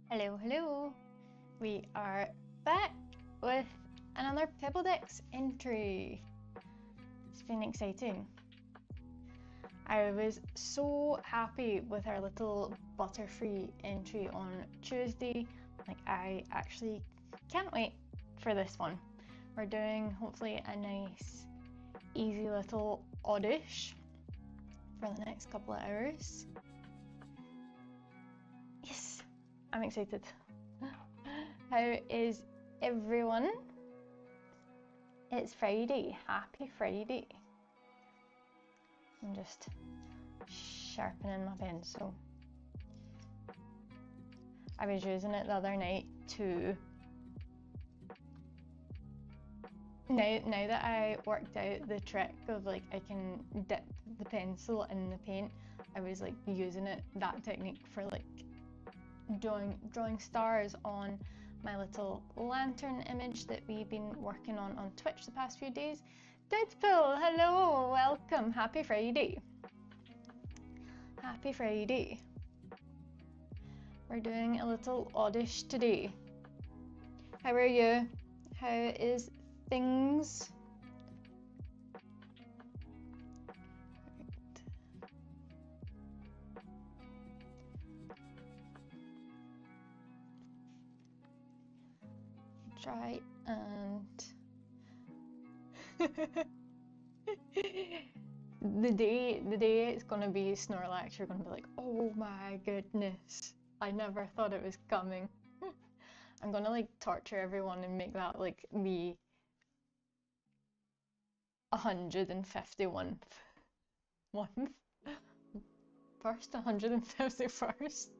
Hello, hello. We are back with another Pebble Dex entry. It's been exciting. I was so happy with our little Butterfree entry on Tuesday. I actually can't wait for this one. We're doing hopefully a nice, easy little Oddish for the next couple of hours. Yes, I'm excited. How is everyone? It's Friday. Happy Friday. I'm just sharpening my pencil. I was using it the other night to... Now that I worked out the trick of I can dip the pencil in the paint, I was using that technique for drawing stars on my little lantern image that we've been working on Twitch the past few days. Deadpool, hello, welcome, happy Friday. Happy Friday. We're doing a little Oddish today. How are you? How is things? Try and the day it's gonna be Snorlax, you're gonna be like, oh my goodness, I never thought it was coming. I'm gonna torture everyone and make that the 151th month. First 151st.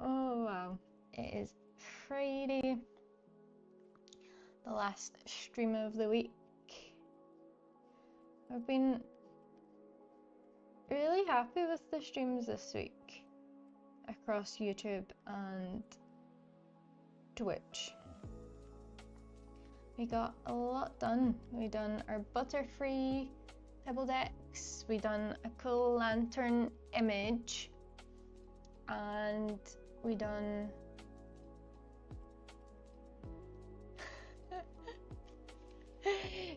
Oh wow. It is Friday, the last stream of the week. I've been really happy with the streams this week across YouTube and Twitch. We got a lot done. We done our Butterfree Pebble Dex, we done a cool lantern image, and we done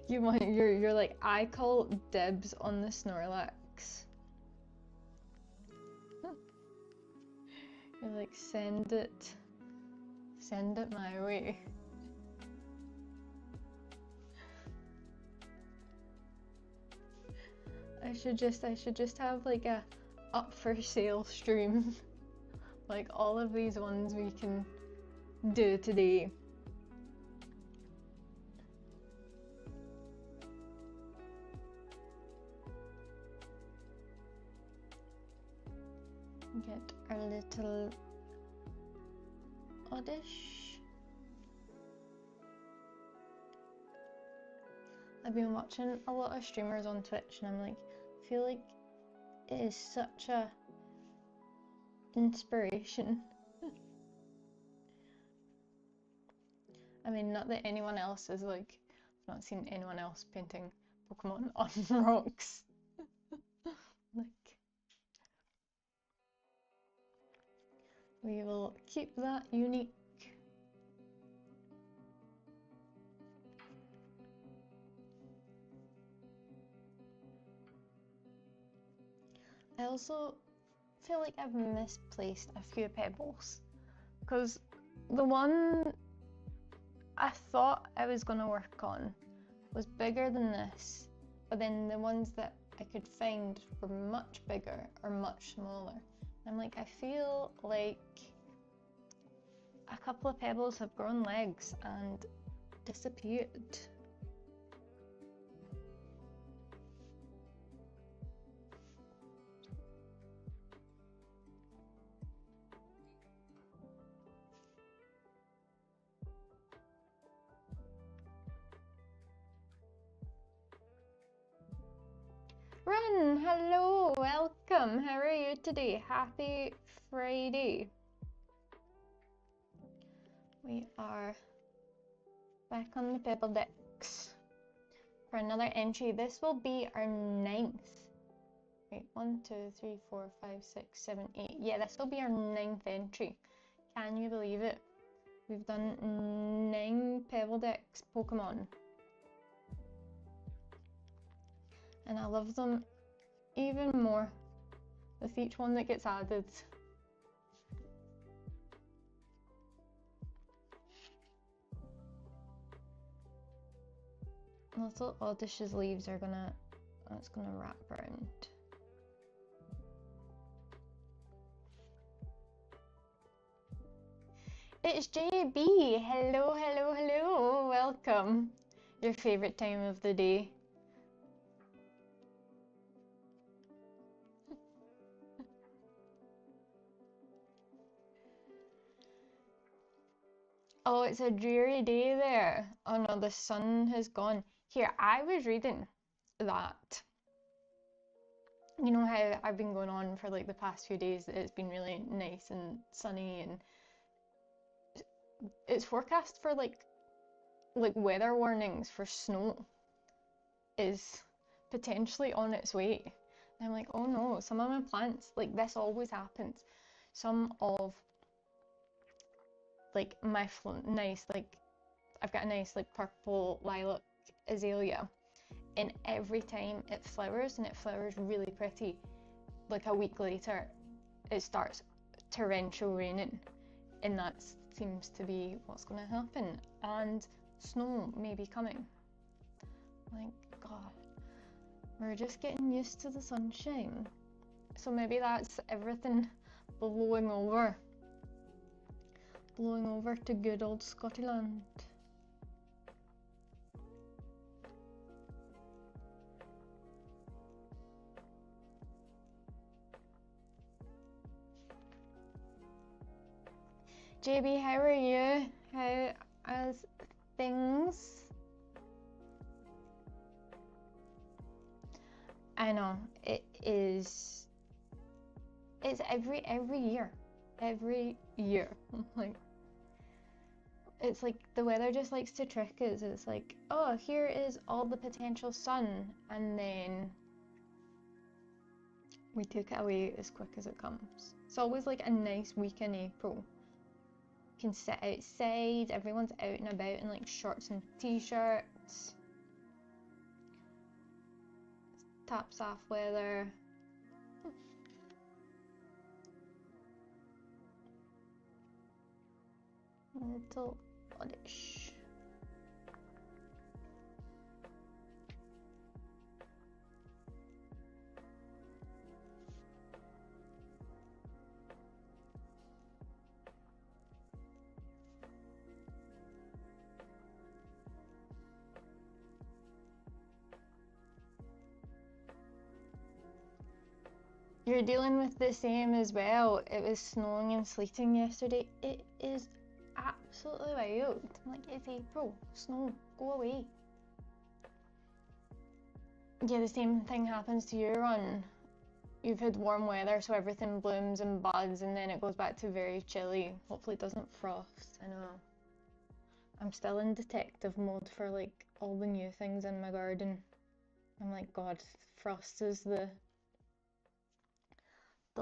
you're like, I call dibs on the Snorlax. You're like, send it my way. I should just have a up for sale stream. All of these ones we can do today. Get our little Oddish. I've been watching a lot of streamers on Twitch and I feel like it is such a inspiration. I mean, not that anyone else is I've not seen anyone else painting Pokemon on rocks. We will keep that unique. I also feel like I've misplaced a few pebbles, because the one I thought I was going to work on was bigger than this, but then the ones that I could find were much bigger or much smaller. I'm I feel like a couple of pebbles have grown legs and disappeared. Run, hello, welcome. How are you today? Happy Friday. We are back on the Pebble Dex for another entry. This will be our 9th Wait, 1, 2, 3, 4, 5, 6, 7, 8. Yeah, this will be our 9th entry. Can you believe it? We've done 9 Pebble Dex Pokemon. And I love them even more with each one that gets added. Little Oddish's leaves are gonna, it's gonna wrap around. It's JB. Hello, hello, hello. Welcome. Your favorite time of the day. Oh, it's a dreary day there. Oh no, the sun has gone. Here, I was reading that. You know how I've been going on for like the past few days that it's been really nice and sunny, and it's forecast for like weather warnings for snow is potentially on its way. And I'm like, oh no, some of my plants, like this always happens. Some of like my nice, like I've got a nice like purple lilac azalea, and every time it flowers, and it flowers really pretty, like a week later it starts torrential raining, and that seems to be what's going to happen, and snow may be coming. Like, God, we're just getting used to the sunshine. So maybe that's everything blowing over to good old Scotland. JB, how are you? How is things? I know, it is. It's every year. Every year. Like, it's like the weather just likes to trick us. It's like, oh, here is all the potential sun, and then we take it away as quick as it comes. It's always like a nice week in April. You can sit outside, everyone's out and about in like shorts and t-shirts. Tops off weather. Little Oddish. You're dealing with the same as well. It was snowing and sleeting yesterday. It is absolutely wild. I'm like, it's April. Snow, go away. Yeah, the same thing happens to your run. You've had warm weather, so everything blooms and buds, and then it goes back to very chilly. Hopefully it doesn't frost. I know. I'm still in detective mode for like all the new things in my garden. I'm like, God, frost is the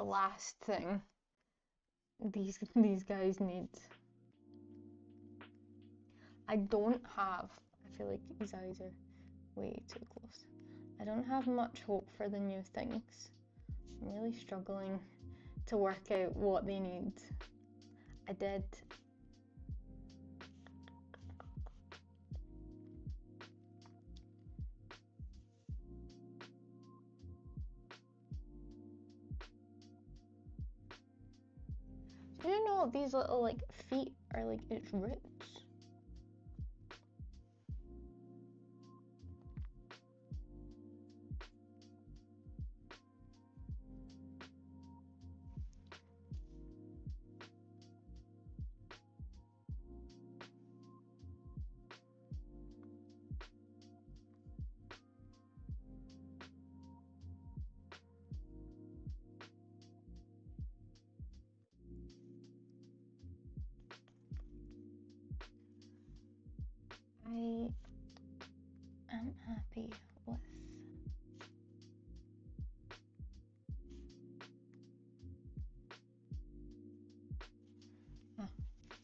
last thing these guys need. I don't have, I feel like his eyes are way too close. I don't have much hope for the new things. I'm really struggling to work out what they need. I did. Do you know these little like feet are like its roots? I am happy with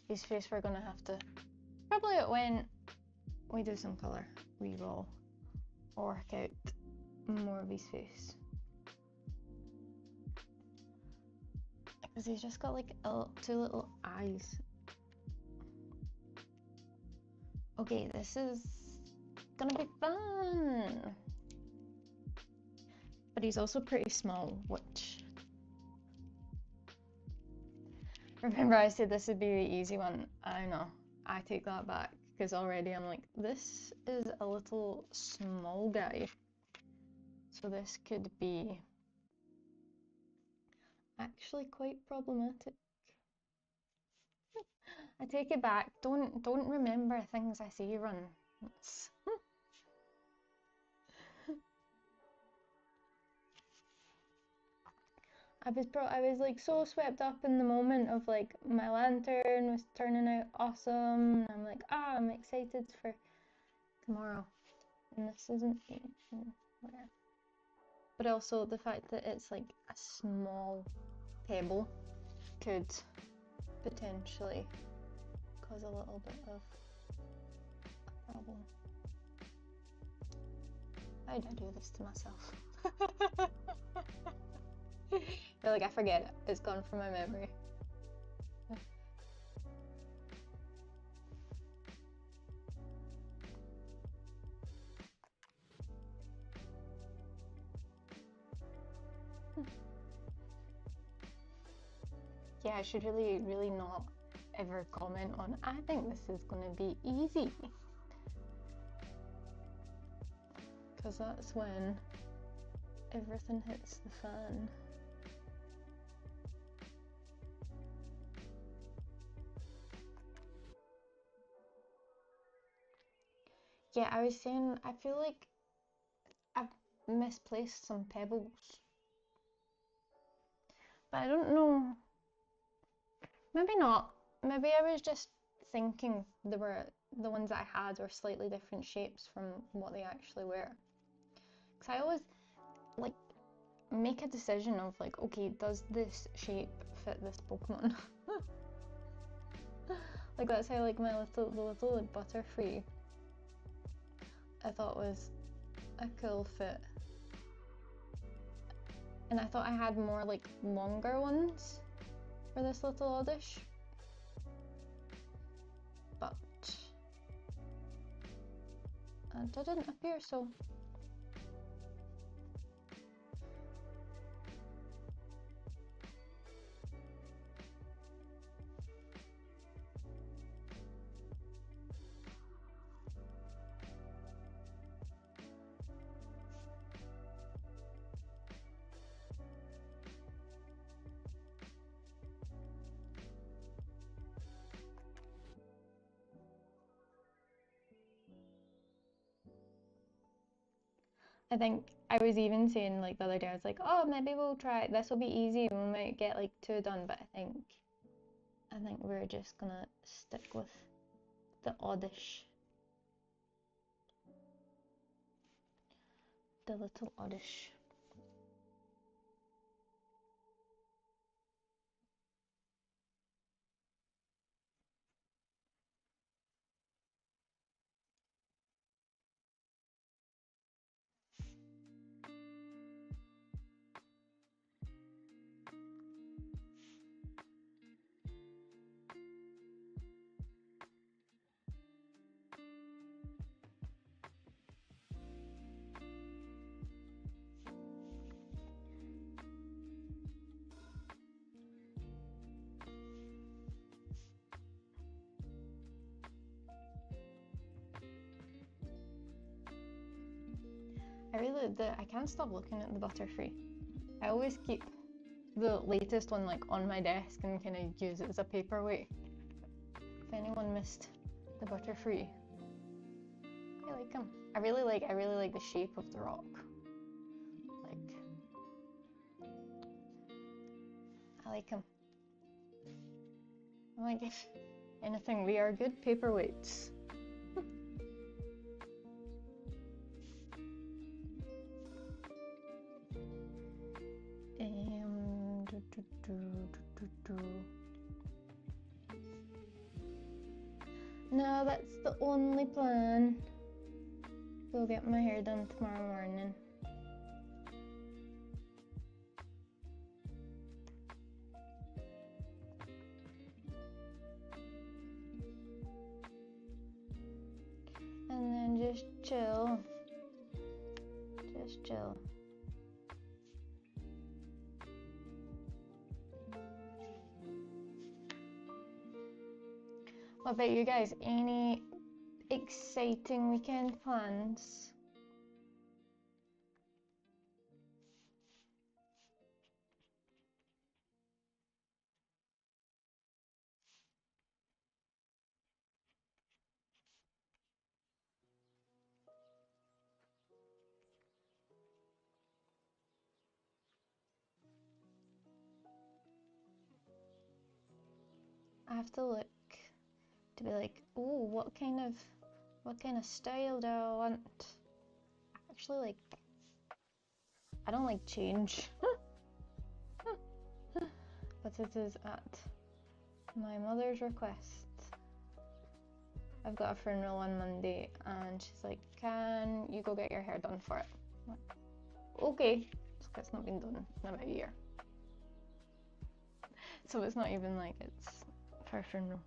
His face we're gonna have to, probably when we do some colour, we will work out more of his face. Because he's just got like two little eyes. Okay, this is gonna be fun. But he's also pretty small, which... Remember I said this would be the easy one. I know, I take that back, because already I'm like, this is a little small guy. So this could be actually quite problematic. I take it back. Don't remember things I say, Run. I was like so swept up in the moment of like my lantern was turning out awesome, and I'm like, I'm excited for tomorrow. And this isn't where. But also the fact that it's like a small pebble could potentially cause a little bit of a problem. Why did I do this to myself? You're like, I forget it. It's gone from my memory. Yeah, I should really not ever comment on, I think this is gonna be easy. Because that's when everything hits the fan. Yeah, I was saying, I feel like I've misplaced some pebbles. But I don't know. Maybe not. Maybe I was just thinking the ones that I had were slightly different shapes from what they actually were. Because I always like make a decision of like, okay, does this shape fit this Pokemon? Like that's how like the little like, Butterfree I thought was a cool fit. And I thought I had more like longer ones for this little Oddish. But it didn't appear so. I think I was even saying like the other day, I was like, oh, maybe we'll try, this will be easy, we might get like 2 done, but I think we're just gonna stick with the Oddish. The little Oddish. I can't stop looking at the Butterfree. I always keep the latest one like on my desk and kind of use it as a paperweight. If anyone missed the Butterfree, I like him. I really like the shape of the rock. Like, I like him. I'm like, if anything, we are good paperweights. No, that's the only plan. Go get my hair done tomorrow morning. And then just chill. Just chill. What about you guys? Any exciting weekend plans? I have to look to be like, oh, what kind of style do I want? Actually, like, I don't like change. But it is at my mother's request. I've got a funeral on Monday and she's like, can you go get your hair done for it? I'm like, okay, it's not been done in about a year. So it's not even like it's for a funeral.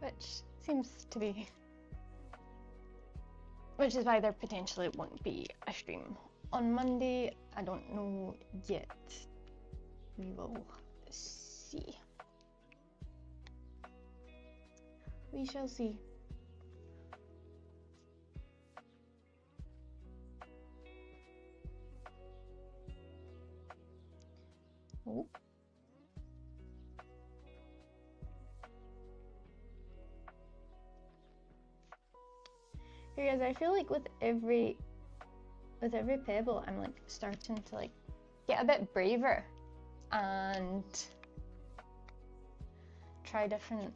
Which seems to be, which is why there potentially won't be a stream on Monday. I don't know yet. We will see. We shall see. Oh. Because I feel like with every pebble, I'm like starting to like get a bit braver and try different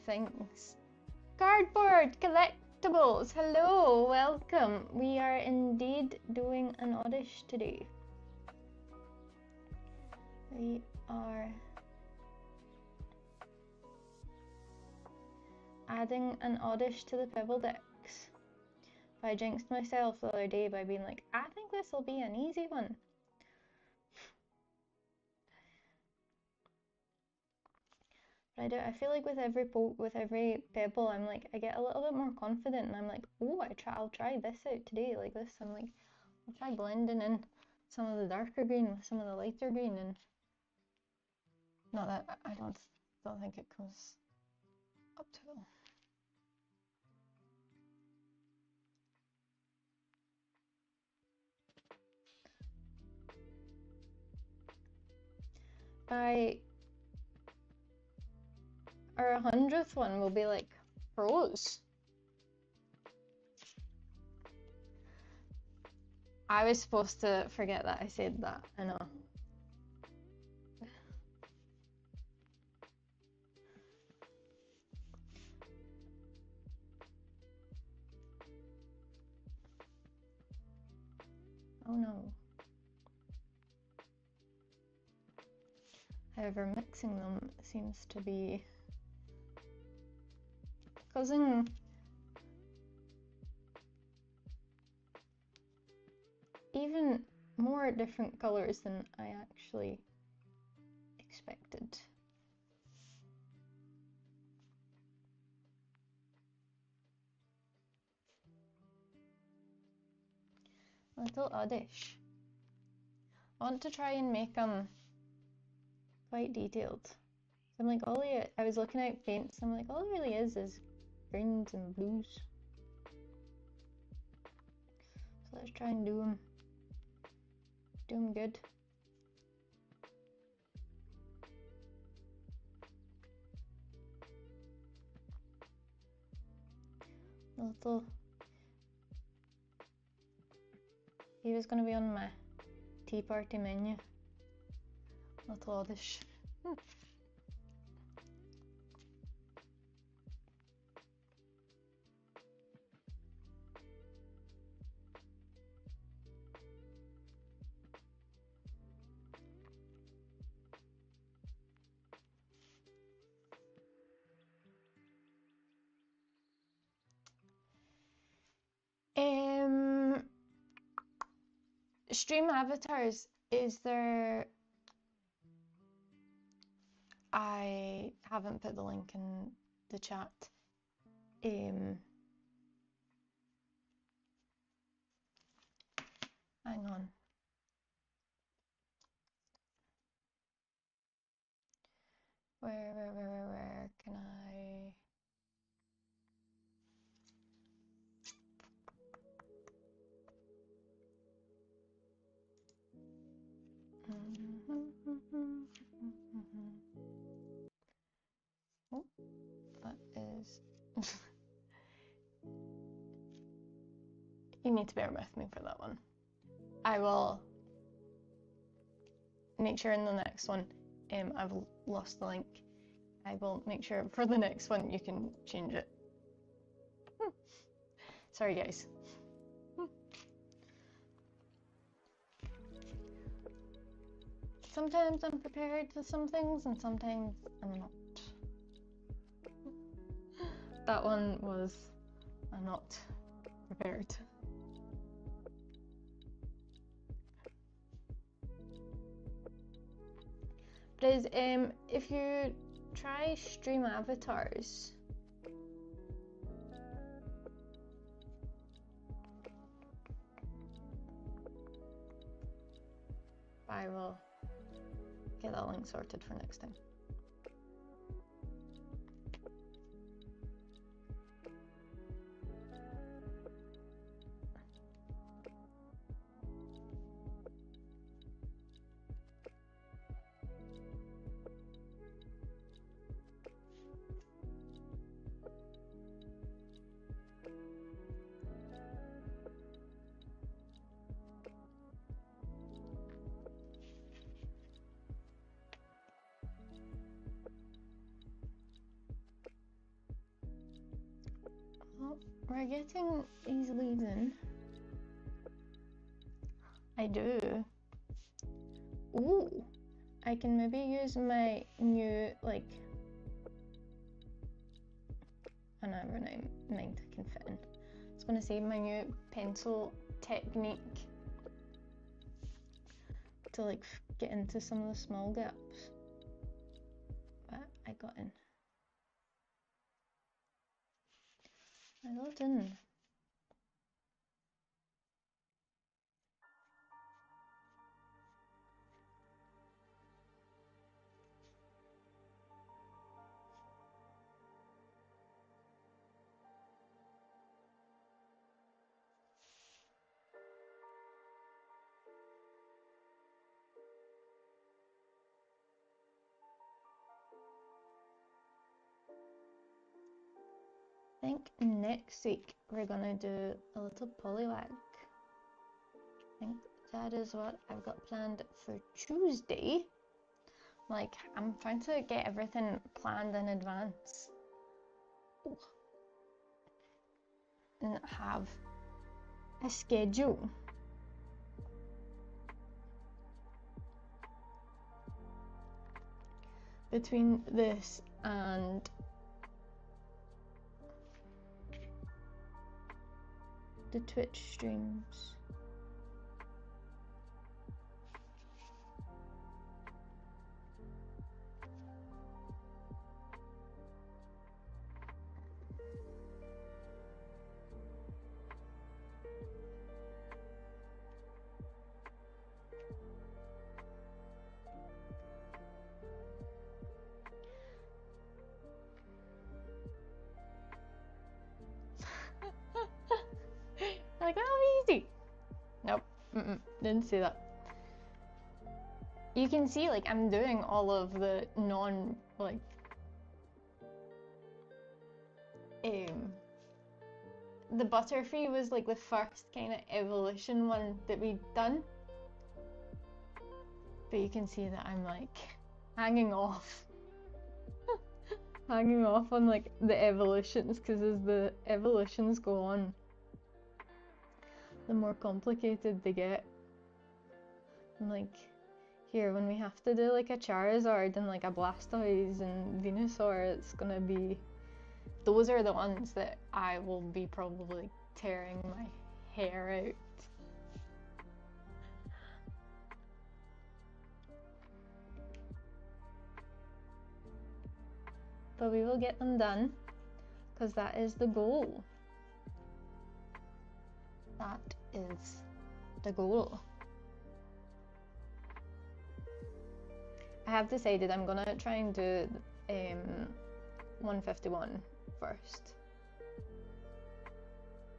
things. Cardboard collectibles, hello, welcome. We are indeed doing an Oddish today. We are adding an Oddish to the Pebble Dex. I jinxed myself the other day by being like, I think this will be an easy one. But I feel like with every pebble, I'm like, I get a little bit more confident, and I'm like, oh, I'll try this out today, like this. I'm like, I'll try blending in some of the darker green with some of the lighter green, and not that I don't think it goes up to them. By our 100th one, we'll be like pros. I was supposed to forget that I said that, I know. Oh no. However, mixing them seems to be causing even more different colors than I actually expected. Little Oddish. I want to try and make them quite detailed. I'm like, I was looking at paints, I'm like, all it really is greens and blues. So let's try and do them good. He was going to be on my tea party menu. Little Oddish. Stream avatars, is there... I haven't put the link in the chat. Hang on. Where can I... Oh, that is... You need to bear with me for that one. I will make sure in the next one, I've lost the link. I will make sure for the next one you can change it. Sorry guys. Sometimes I'm prepared for some things and sometimes I'm not. That one was I'm not prepared. But if you try stream avatars, I will get that link sorted for next time. We're getting these leads in. I do. Ooh, I can maybe use my new, like, I never mind I can fit in. I was gonna say my new pencil technique to like get into some of the small gaps. But I got in. I got in. I think next week we're gonna do a little polywag. I think that is what I've got planned for Tuesday. Like, I'm trying to get everything planned in advance. Ooh. And have a schedule. Between this and the Twitch streams. Like, oh, easy. Nope, didn't see that. You can see, like, I'm doing all of the non, like, the Butterfree was like the first kind of evolution one that we'd done. But you can see that I'm like hanging off. Hanging off on like the evolutions, because as the evolutions go on, the more complicated they get. And like here, when we have to do like a Charizard and like a Blastoise and Venusaur, it's gonna be, those are the ones that I will be probably tearing my hair out. But we will get them done, because that is the goal. That is the goal. I have decided I'm gonna try and do 151 first,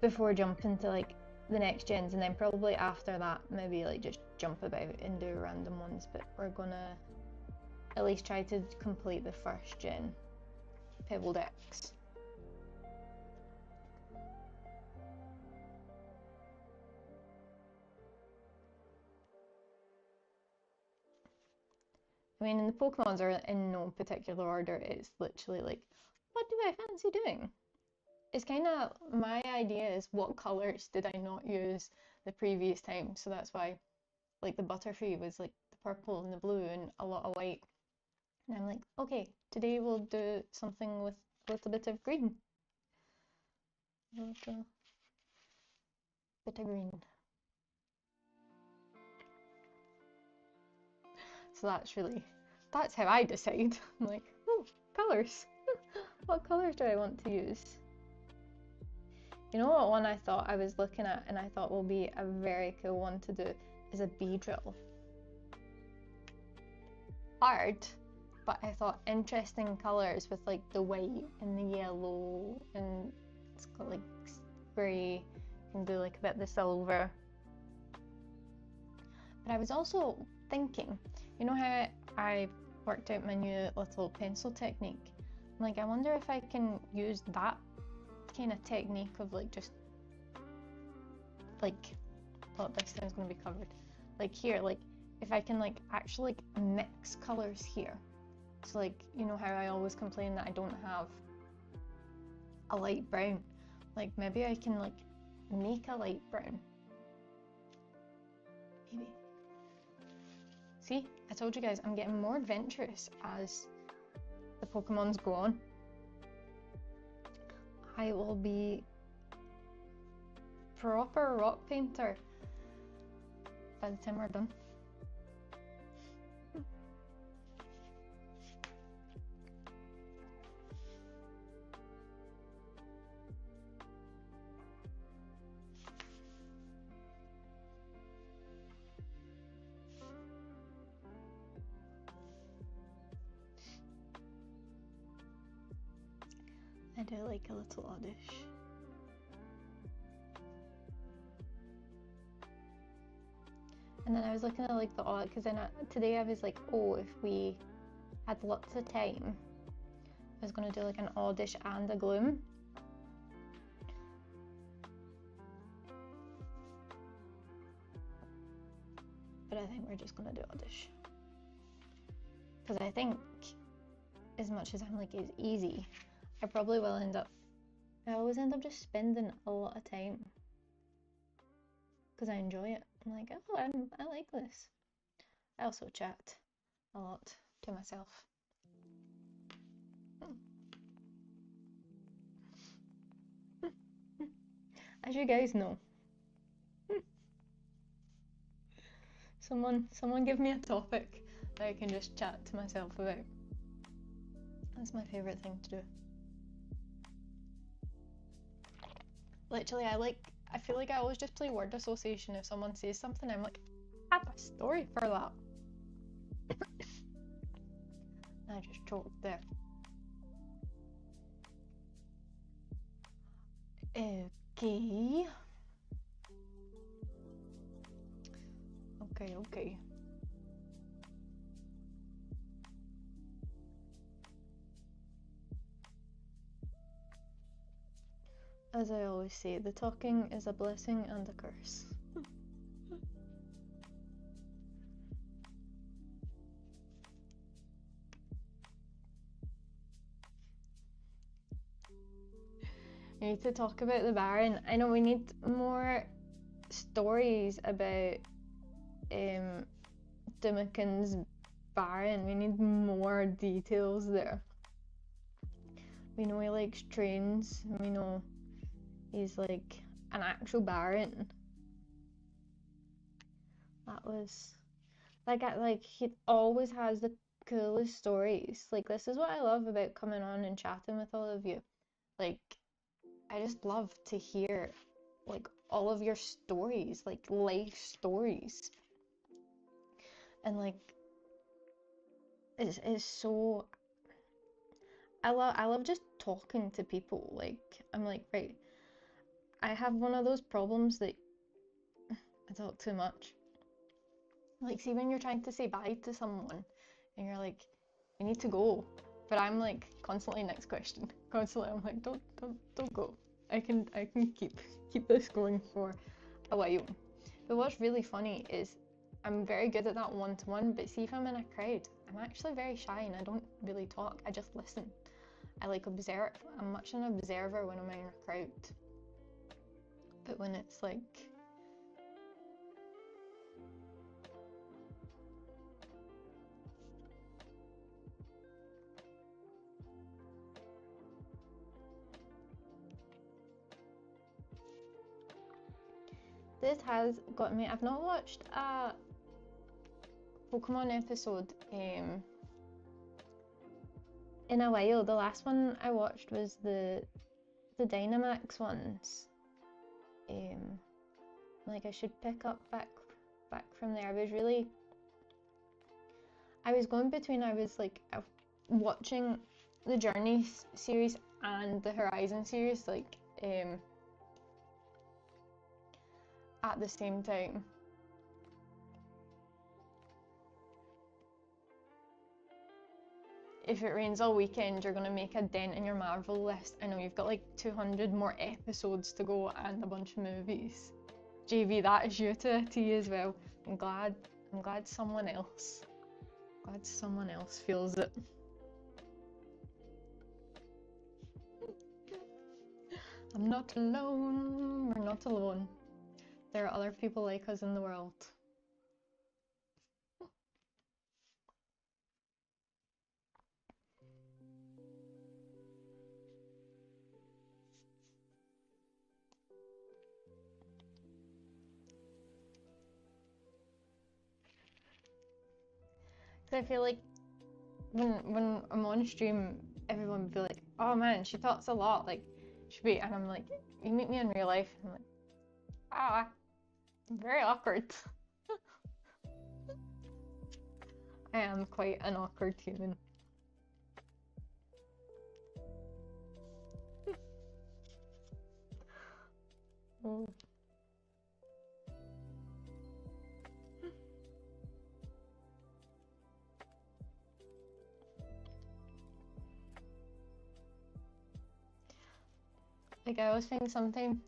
before jumping to like the next gens, and then probably after that maybe like just jump about and do random ones. But we're gonna at least try to complete the first gen Pebble Dex. I mean, and the Pokemons are in no particular order. It's literally like, what do I fancy doing? It's kind of, my idea is what colours did I not use the previous time? So that's why, like, the Butterfree was like the purple and the blue and a lot of white. And I'm like, okay, today we'll do something with a little bit of green. A little bit of green. So that's how I decide. I'm like, oh, colours. What colours do I want to use? You know what one I thought I was looking at and I thought will be a very cool one to do is a Beedrill. Hard, but I thought interesting colours with like the white and the yellow, and it's got like grey, you can do like a bit of the silver. But I was also thinking, you know how I worked out my new little pencil technique? Like, I wonder if I can use that kind of technique of like just like, oh, this thing's gonna be covered. Like here, like if I can like actually like mix colors here. So like, you know how I always complain that I don't have a light brown. Like maybe I can like make a light brown. Maybe. See, I told you guys I'm getting more adventurous as the Pokemons go on. I will be proper rock painter by the time we're done. I do like a little Oddish. And then I was looking at like the odd, because then today I was like, oh, if we had lots of time, I was going to do like an Oddish and a Gloom. But I think we're just going to do Oddish. Because I think, as much as I'm like, it's easy, I probably will I always end up just spending a lot of time. Because I enjoy it. I'm like, oh, I like this. I also chat a lot to myself. As you guys know. Someone give me a topic that I can just chat to myself about. That's my favourite thing to do. Literally, I feel like I always just play word association. If someone says something, I'm like, I have a story for that. I just choked there. Okay. Okay. As I always say, the talking is a blessing and a curse. We need to talk about the Baron. I know we need more stories about Dimikin's Baron. We need more details there. We know he likes trains, and we know he's like an actual Baron. That was like he always has the coolest stories. Like, this is what I love about coming on and chatting with all of you. Like, I just love to hear like all of your stories, like life stories. And like it's so I love just talking to people. Like, I'm like, right, I have one of those problems that I talk too much. Like, see when you're trying to say bye to someone and you're like, I need to go, but I'm like constantly next question. Constantly I'm like, don't go. I can keep this going for a while. But what's really funny is I'm very good at that one-to-one, but see if I'm in a crowd, I'm actually very shy and I don't really talk. I just listen. I like observe. I'm much an observer when I'm in a crowd. But when it's like this has got me. I've not watched a Pokemon episode in a while. The last one I watched was the Dynamax ones. Like, I should pick up back from there. I was going between, I was like watching the Journey series and the Horizon series, like at the same time. If it rains all weekend, you're gonna make a dent in your Marvel list. I know you've got like 200 more episodes to go and a bunch of movies. JV, that is you to a T as well. I'm glad someone else feels it. I'm not alone. We're not alone. There are other people like us in the world. I feel like when I'm on stream, everyone would be like, "Oh man, she talks a lot." Like, should be, and I'm like, "You meet me in real life," and I'm like, "Ah, I'm very awkward." I am quite an awkward human. Oh. Like, I always think something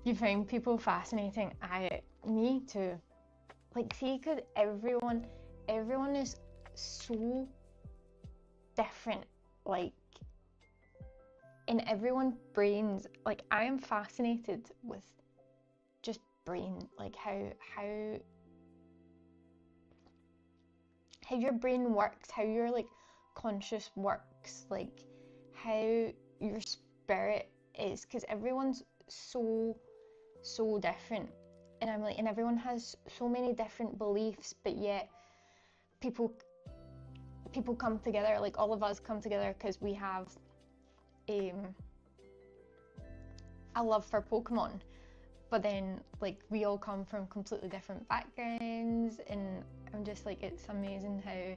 you find people fascinating. Me too. Like, see, because everyone is so different. Like, in everyone's brains, like, I am fascinated with just brain, like how your brain works, how your like conscious works, like how your spirit is, because everyone's so different. And I'm like, and everyone has so many different beliefs, but yet people come together, like all of us come together because we have a love for Pokemon. But then, like, we all come from completely different backgrounds, and I'm just like, it's amazing how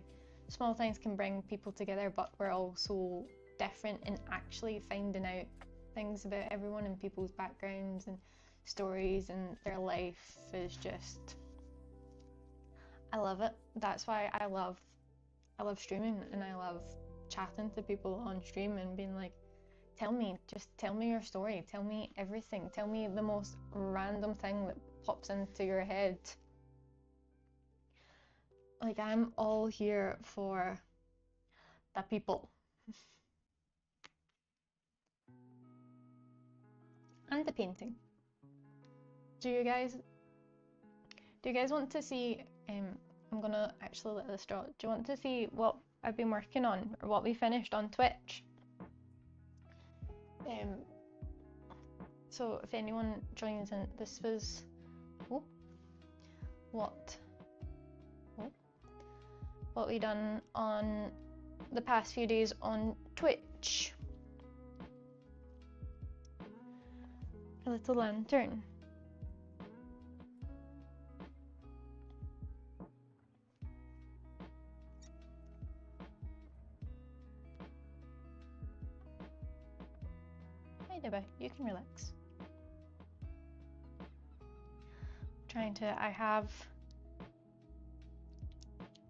small things can bring people together, but we're all so different, and actually finding out things about everyone and people's backgrounds and stories and their life is just, I love it. That's why I love streaming, and I love chatting to people on stream and being like, just tell me your story, tell me everything, tell me the most random thing that pops into your head. Like, I'm all here for the people. and the painting. Do you guys want to see, I'm gonna actually let this draw. Do you want to see what I've been working on, or what we finished on Twitch? So if anyone joins in, this was what we done on the past few days on Twitch. A little lantern. Hi Dibba, you can relax. I have,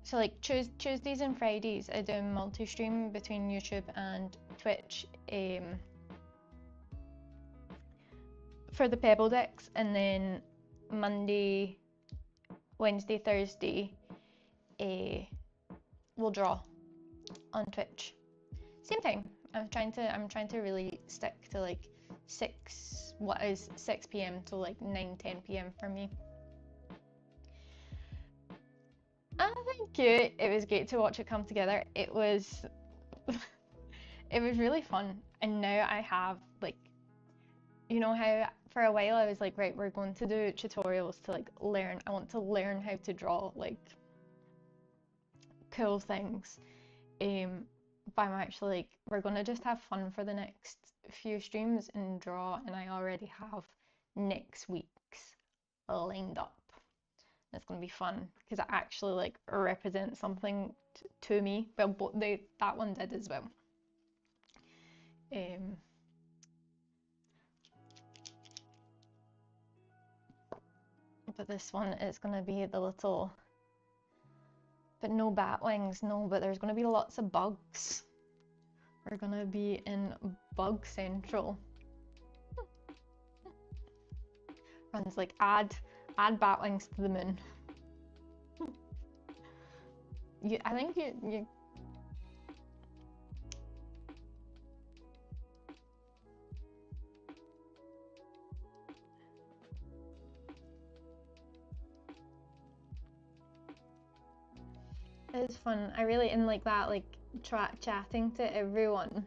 so like Tuesdays and Fridays I do multi-stream between YouTube and Twitch for the Pebble Dex, and then Monday, Wednesday, Thursday we'll draw on Twitch. Same time. I'm trying to really stick to like 6 p.m. to like 9-10 p.m. for me. Thank you. It was great to watch it come together. It was really fun. And now I have, like, you know how for a while I was like, right, we're going to do tutorials to like learn. I want to learn how to draw like cool things. But I'm actually like, we're gonna just have fun for the next few streams and draw, and I already have next week's lined up. It's gonna be fun because it actually like represents something to me. Well, that one did as well. But this one is gonna be the little, but no bat wings, no. But there's gonna be lots of bugs. We're gonna be in Bug Central. Runs like add bat wings to the moon. I think you it's fun. I really like that, like chatting to everyone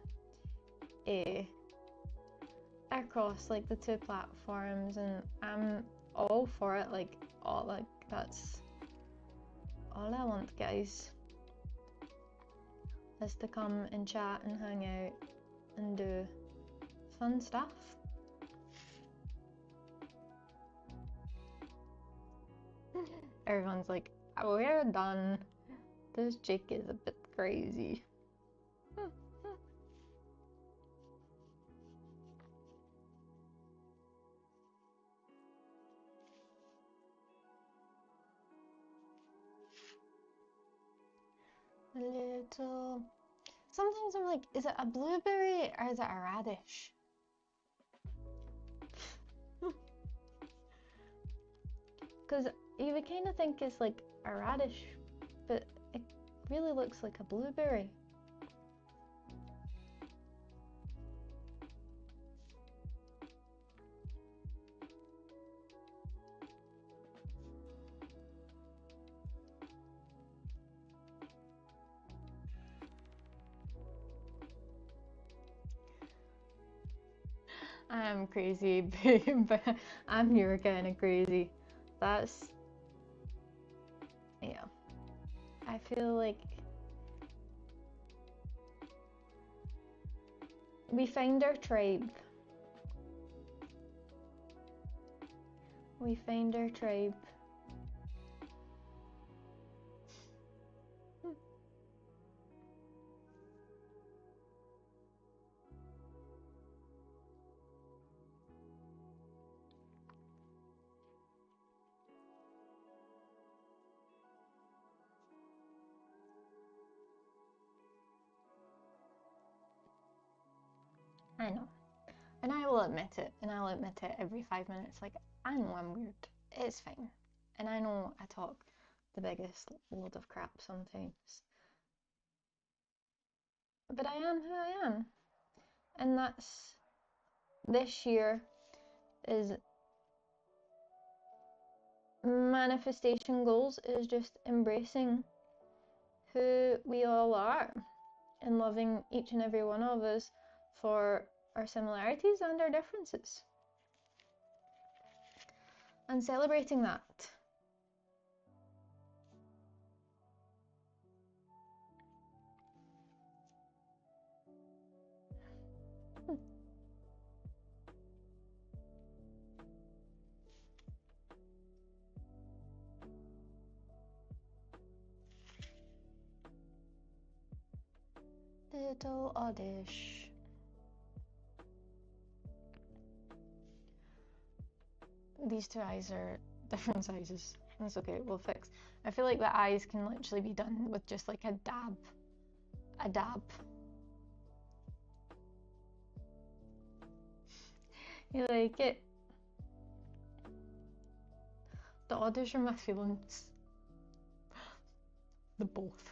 across like the 2 platforms, and I'm all for it. That's all I want, guys, is to come and chat and hang out and do fun stuff. Everyone's like, we're done. This chick is a bit crazy. Little. Sometimes I'm like, is it a blueberry or is it a radish? Because you would kind of think it's like a radish, but it really looks like a blueberry. I'm crazy, babe. I'm your kind of crazy. That's, yeah. I feel like we find our tribe. We find our tribe. I know. And I will admit it, and I'll admit it every 5 minutes. Like, I know I'm weird. It's fine. And I know I talk the biggest load of crap sometimes. But I am who I am. And that's this year. is manifestation goals is just embracing who we all are and loving each and every one of us for our similarities and our differences and celebrating that. Little Oddish. These two eyes are different sizes. That's okay, we'll fix. I feel like the eyes can literally be done with just like a dab. A dab. You like it? The Oddish are my feelings. The both.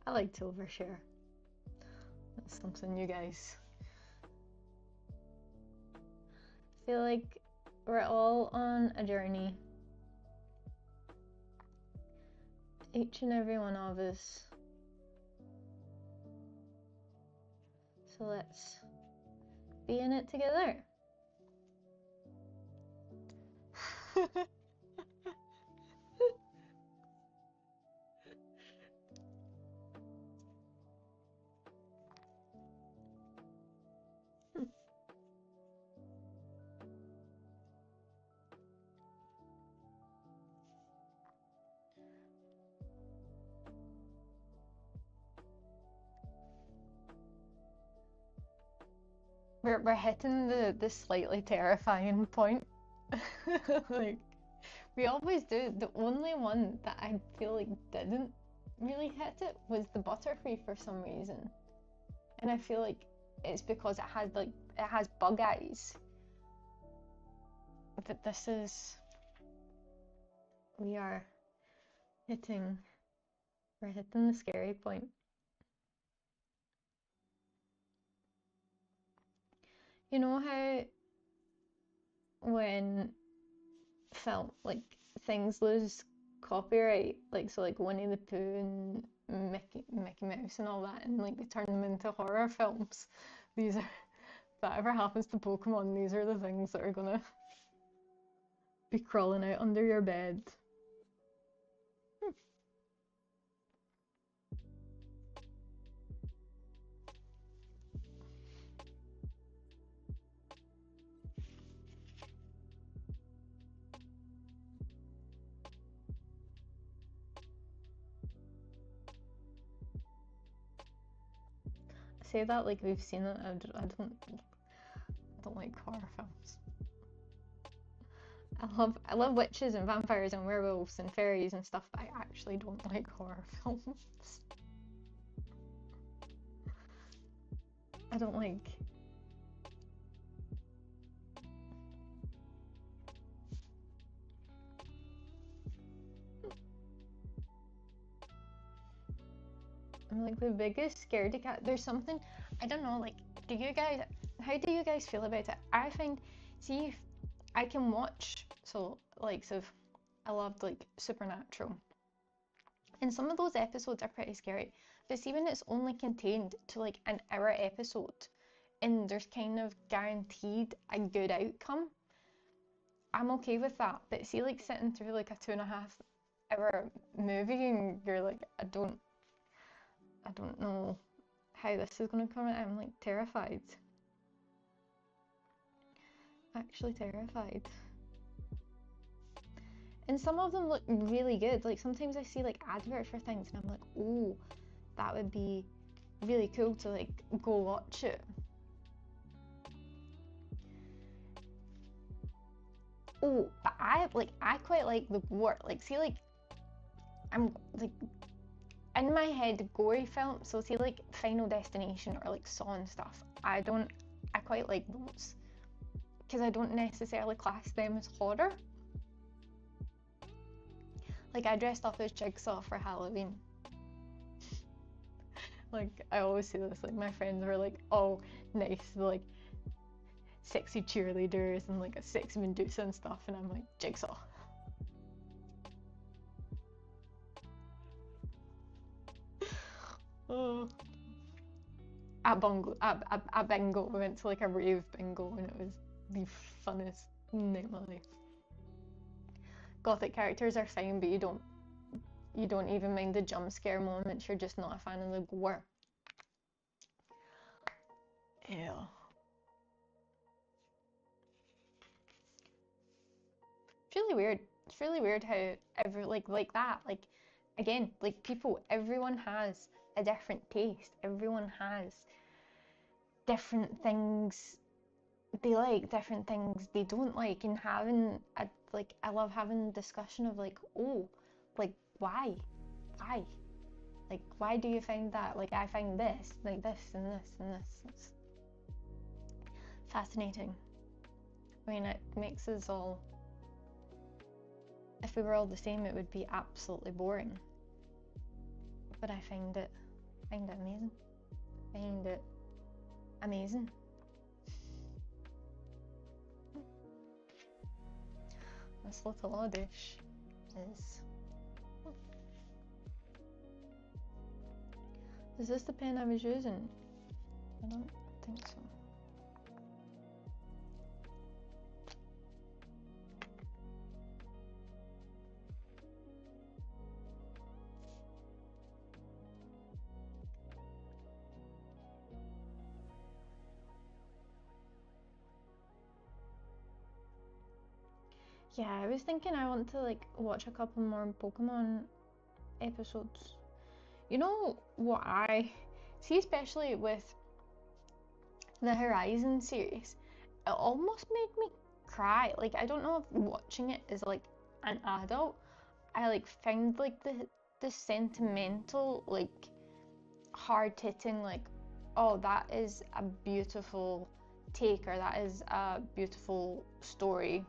I like to overshare. That's something you guys. I feel like we're all on a journey. Each and every one of us. So let's be in it together. We're hitting the slightly terrifying point. Like, we always do. The only one that I feel like didn't really hit it was the Butterfree for some reason. And I feel like it's because it has bug eyes. But this is... We're hitting the scary point. You know how when film, like, things lose copyright, like, so like Winnie the Pooh and Mickey Mouse and all that, and like they turn them into horror films. These are, if that ever happens to Pokemon, these are the things that are gonna be crawling out under your bed. Say that like we've seen it. I don't like horror films. I love witches and vampires and werewolves and fairies and stuff, but I actually don't like horror films. I don't like... I'm like the biggest scaredy cat. There's something, I don't know, like, how do you guys feel about it? I find, see, if I can watch, so, like, I loved, like, Supernatural. And some of those episodes are pretty scary. But see, when it's only contained to, like, an hour episode, and there's kind of guaranteed a good outcome, I'm okay with that. But see, like, sitting through, like, a 2.5 hour movie, and you're like, I don't know how this is going to come out. I'm like terrified. Actually terrified. And some of them look really good. Like sometimes I see like adverts for things and I'm like, oh, that would be really cool to like go watch it. Oh, but I quite like the gore. Like see, like I'm like in my head gory films, so see like Final Destination or like Saw and stuff, I quite like those because I don't necessarily class them as horror. Like, I dressed up as Jigsaw for Halloween. Like, I always say this, like, my friends were like, oh, nice, like, sexy cheerleaders and like a sexy Medusa and stuff, and I'm like, Jigsaw. Oh. At bingo, we went to like a rave bingo, and it was the funnest night of my life. Gothic characters are fine, but you don't even mind the jump scare moments. You're just not a fan of the gore. Yeah. It's really weird. It's really weird how like that. Like, again, like people, everyone has a different taste. Everyone has different things they like, different things they don't like, and having a like I love having a discussion of like, oh, like why? Like, why do you find that? Like, I find this, like this and this and this. It's fascinating. I mean, it makes us all, if we were all the same, it would be absolutely boring. But I find it amazing. I find it amazing. This little Oddish is this the pen I was using? I don't think so. Yeah, I was thinking I want to like watch a couple more Pokemon episodes. You know what I see, especially with the Horizon series, it almost made me cry. Like, I don't know if watching it as like an adult, I like found like the sentimental, like hard hitting, like, oh, that is a beautiful take, or that is a beautiful story.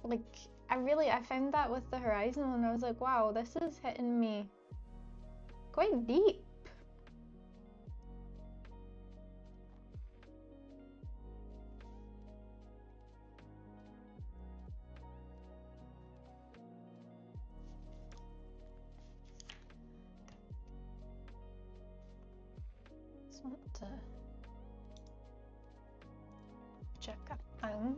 Like, I found that with the Horizon one. I was like, wow, this is hitting me quite deep. Just want to check up on.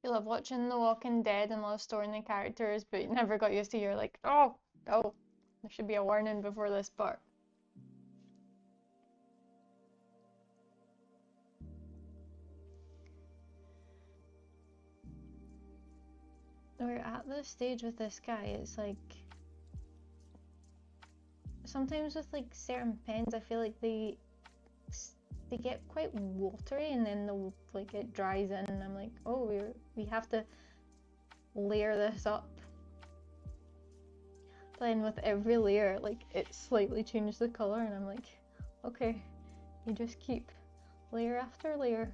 You love watching The Walking Dead and love storing the characters, but you never got used to. You're like, oh, there should be a warning before this part. We're at this stage with this guy. It's like, sometimes with like certain pens, I feel like they get quite watery, and then like it dries in, and I'm like, oh, we have to layer this up. But then with every layer, like, it slightly changes the color, and I'm like, okay, you just keep layer after layer,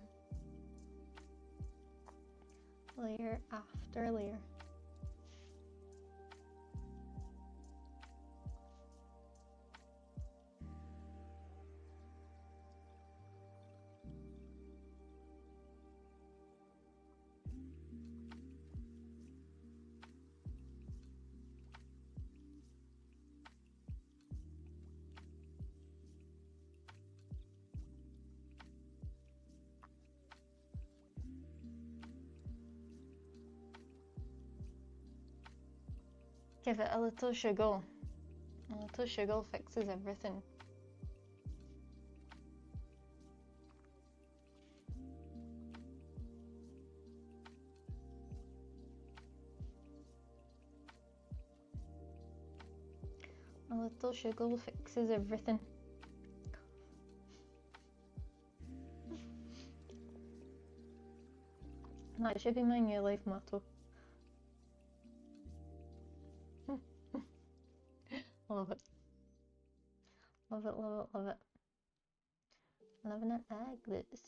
layer after layer. Give it a little sugar. A little sugar fixes everything. little sugar fixes everything. That should be my new life motto. Love it. Love it, love it, love it. Loving it like this.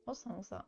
What song's that?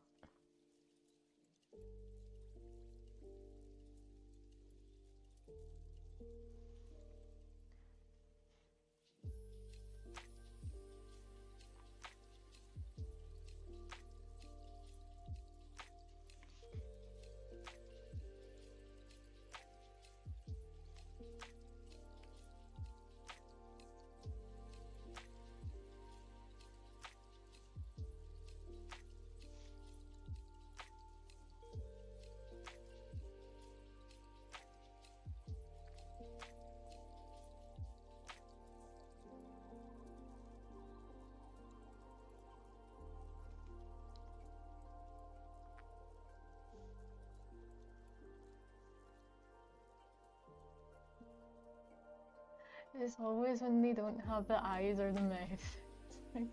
It's always when they don't have the eyes or the mouth. It's like,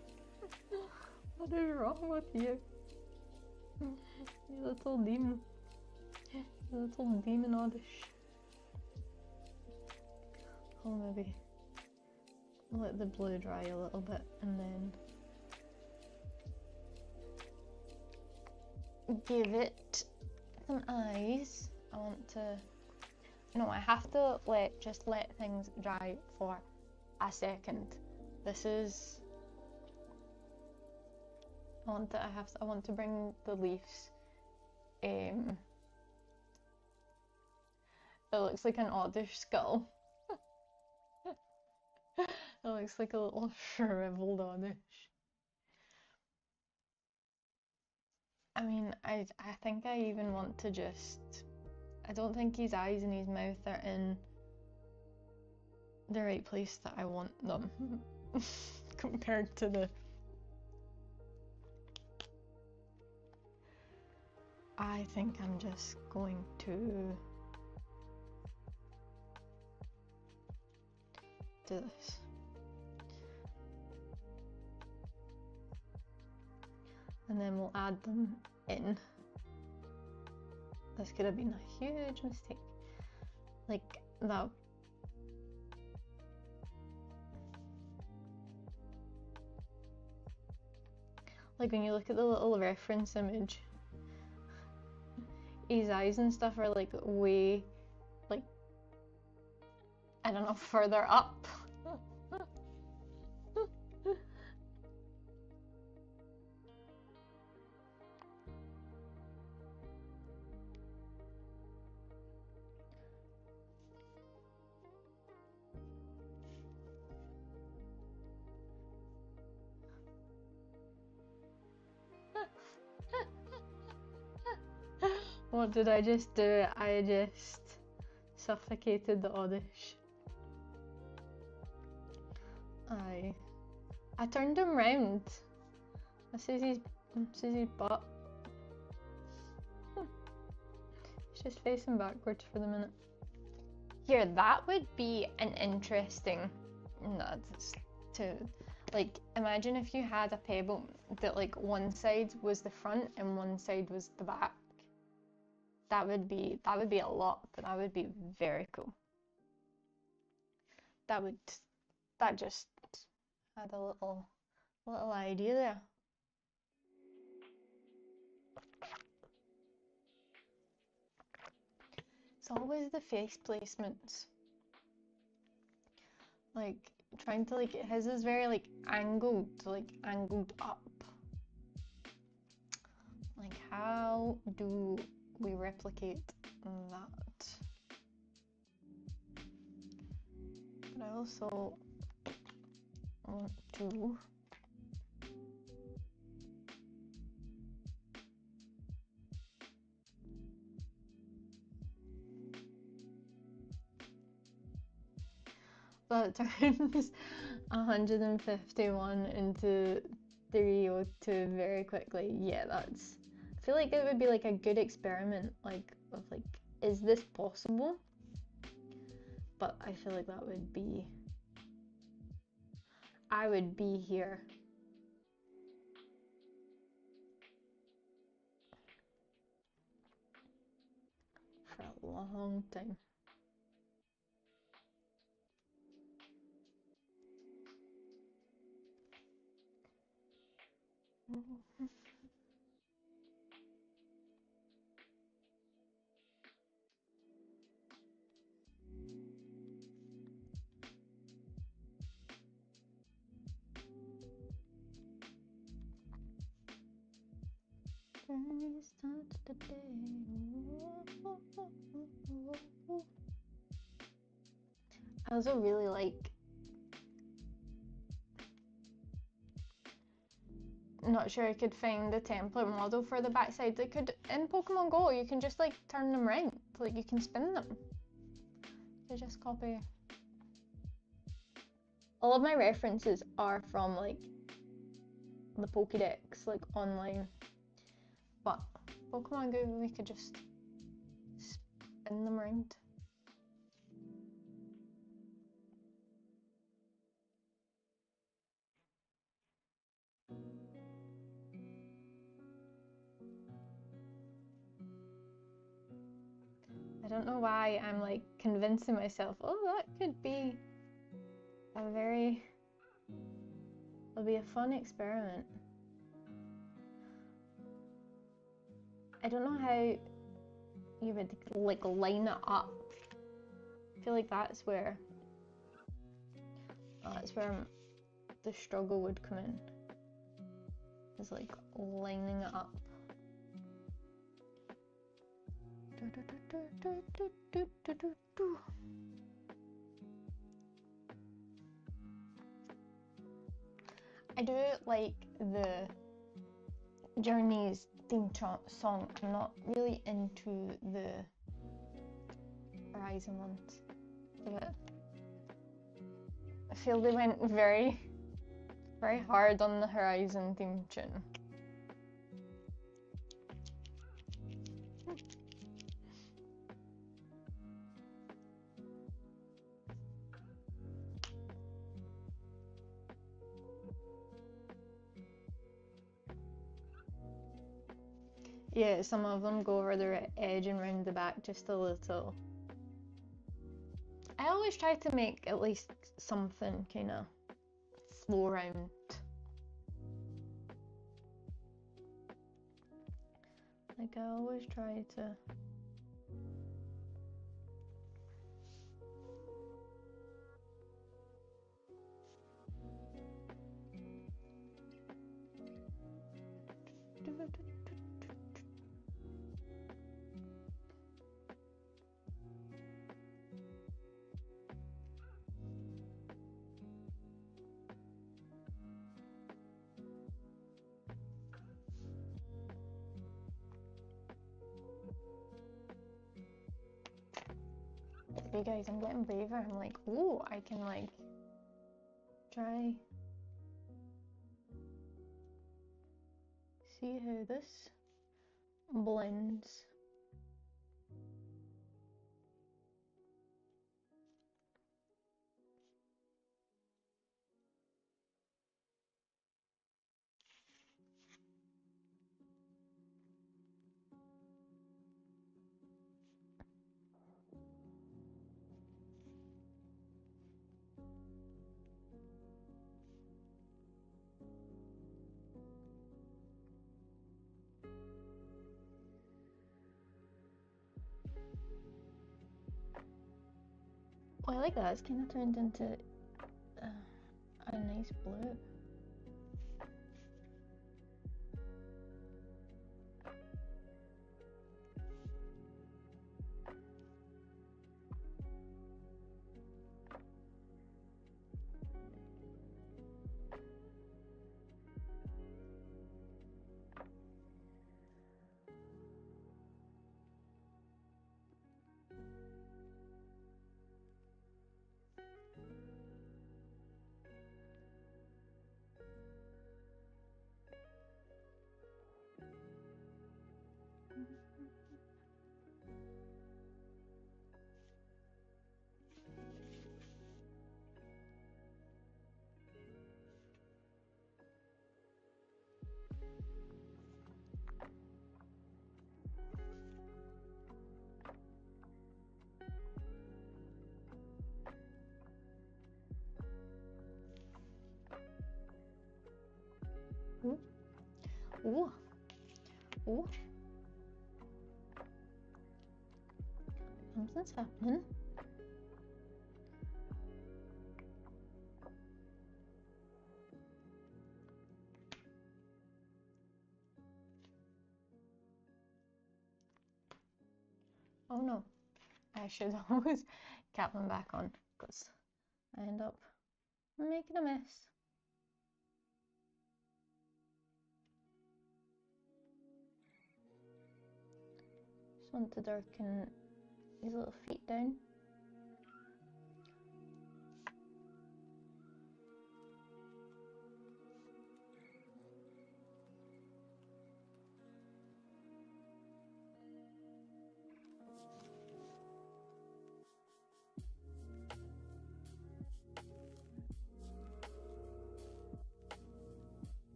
what is wrong with you? You little demon. You little demon Oddish. I'll maybe let the blue dry a little bit and then give it some eyes. I want to... No, I have to just let things dry for a second. This is... I want to bring the leaves. It looks like an Oddish skull. It looks like a little shriveled Oddish. I mean, I think I even want to just... I don't think his eyes and his mouth are in the right place that I want them compared to the... I think I'm just going to do this. And then we'll add them in. This could have been a huge mistake. Like that. Like when you look at the little reference image, his eyes and stuff are like way, like, I don't know, further up. What did I just do? I just suffocated the Oddish. I turned him round. This is his butt. He's just facing backwards for the minute. Here, that would be an interesting nod to, like, imagine if you had a pebble that like one side was the front and one side was the back. That would be a lot, but that would be very cool. That just had a little idea there. It's always the face placements. Like trying to, like, his is very like angled up. Like how do we replicate that? But I also want to that turns 151 into 302 very quickly. Yeah, that's... I feel like it would be like a good experiment, like, of like, is this possible? but I feel like that would be... I would be here for a long time. I also really like, not sure I could find the template model for the backside. They could, in Pokemon Go, you can just like turn them around, like you can spin them. So just copy. All of my references are from like the Pokédex, like online. But Pokemon Go, we could just spin them around. I don't know why I'm like convincing myself, oh, that could be it'll be a fun experiment. I don't know how you would like line it up. I feel like that's where the struggle would come in. Is like lining it up. I do like the Journey's theme song. I'm not really into the Horizon ones, but I feel they went very, very hard on the Horizon theme tune. Yeah, some of them go over the edge and round the back just a little. I always try to make at least something kind of flow around. Like I always try to. Okay guys, I'm getting braver. I'm like, oh, I can like try see how this blends. Oh, I like that. It's kind of turned into a nice blue. Oh. Something's happening. Oh no, I should always cap them back on because I end up making a mess. Just want to darken these little feet down.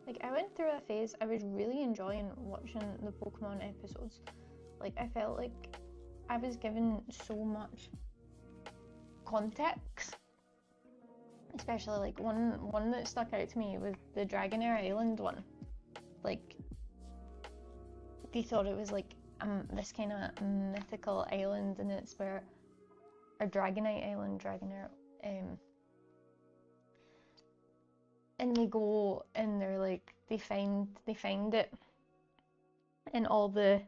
Like, I went through a phase, I was really enjoying watching the Pokemon episodes. Like, I felt like I was given so much context. Especially, like, one that stuck out to me was the Dragonair Island one. Like, they thought it was, like, this kind of mythical island, and it's where a Dragonite Island, Dragonair, and they go and they're like they find it, and all the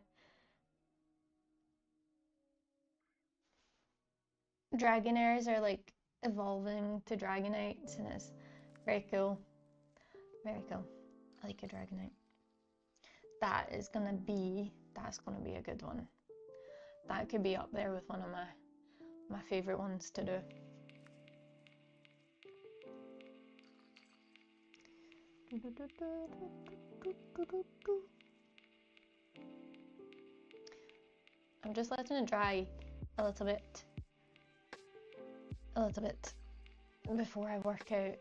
Dragonairs are like evolving to Dragonites, and it's very cool. Very cool. I like a Dragonite. That's gonna be a good one. That could be up there with one of my favorite ones to do. I'm just letting it dry a little bit before I work out.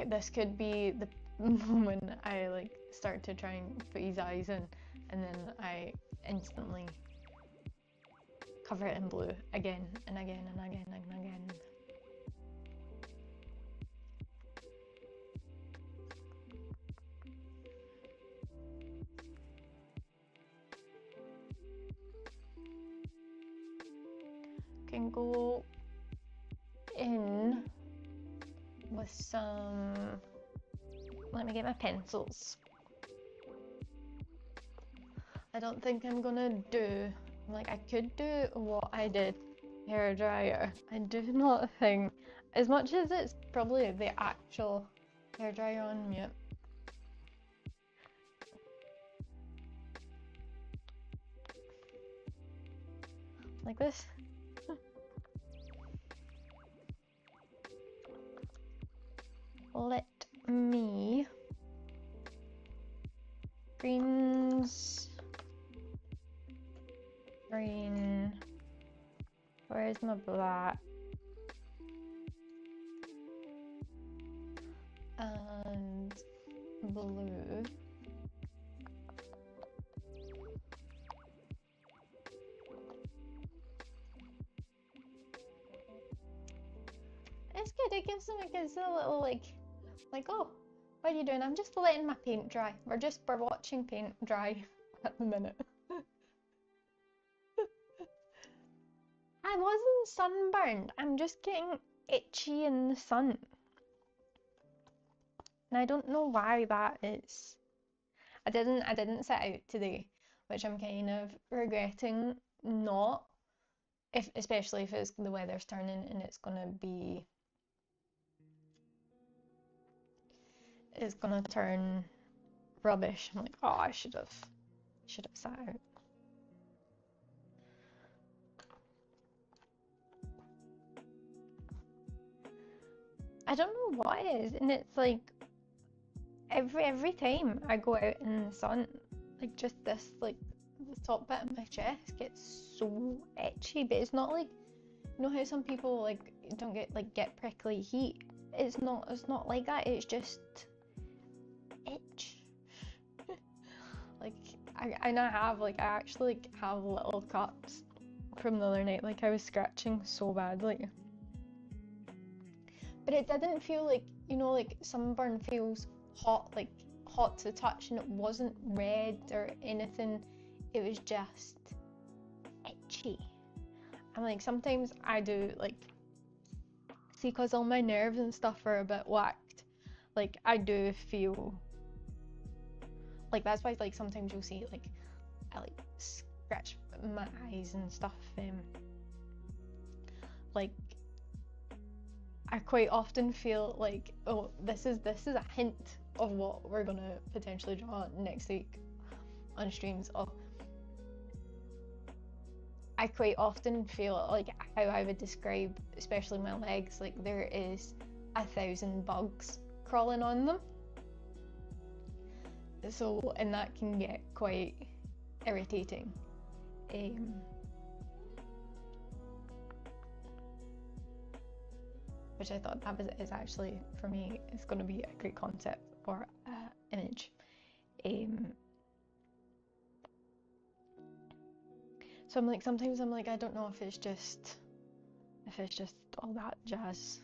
This could be the moment I like start to try and put his eyes in, and then I instantly cover it in blue again and again and again and again. Can go in with some, let me get my pencils. I don't think I'm gonna do, like, I could do what I did, hair dryer. I do not think, as much as it's probably the actual hair dryer on mute, like this. Let me greens, green, where's my black, and blue. It's good, it gives a little like, oh, what are you doing? I'm just letting my paint dry. We're watching paint dry at the minute. I wasn't sunburned. I'm just getting itchy in the sun. And I don't know why that is. I didn't set out today, which I'm kind of regretting not. Especially if the weather's turning and it's gonna turn rubbish. I'm like, oh, I should have sat out. I don't know what it is, and it's like every time I go out in the sun, like just this top bit of my chest gets so itchy, but it's not like, you know how some people like don't get prickly heat. It's not like that. It's just itch. Like I have, like, I actually like, have little cuts from the other night. Like, I was scratching so badly. But it didn't feel like, you know, like sunburn feels hot, like hot to the touch, and it wasn't red or anything. It was just itchy. And like sometimes I do, like, see, because all my nerves and stuff are a bit whacked, like I do feel like that's why, like, sometimes you'll see, like, I like scratch my eyes and stuff. Like, I quite often feel like, oh, this is a hint of what we're gonna potentially draw next week on streams. Oh, I quite often feel like how I would describe, especially my legs, like there is 1,000 bugs crawling on them. So, and that can get quite irritating. Which I thought that is actually, for me, it's going to be a great concept for image. So I'm like, sometimes I'm like, I don't know if it's just all that jazz.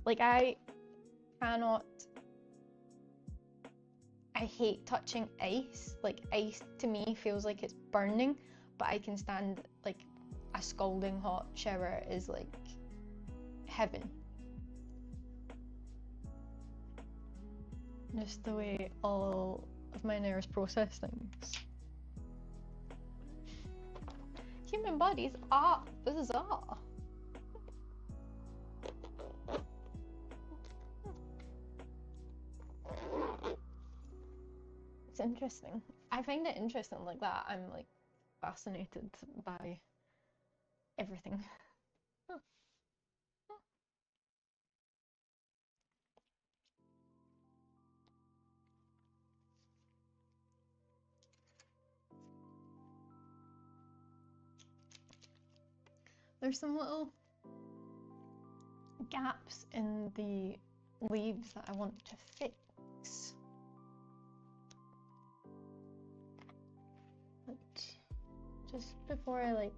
Like, I hate touching ice. Like, ice to me feels like it's burning, but I can stand, like, a scalding hot shower is like heaven. Just the way all of my nerves process things. Human bodies are bizarre. It's interesting. I find it interesting like that. I'm like fascinated by everything. There's some little gaps in the leaves that I want to fix. But just before I like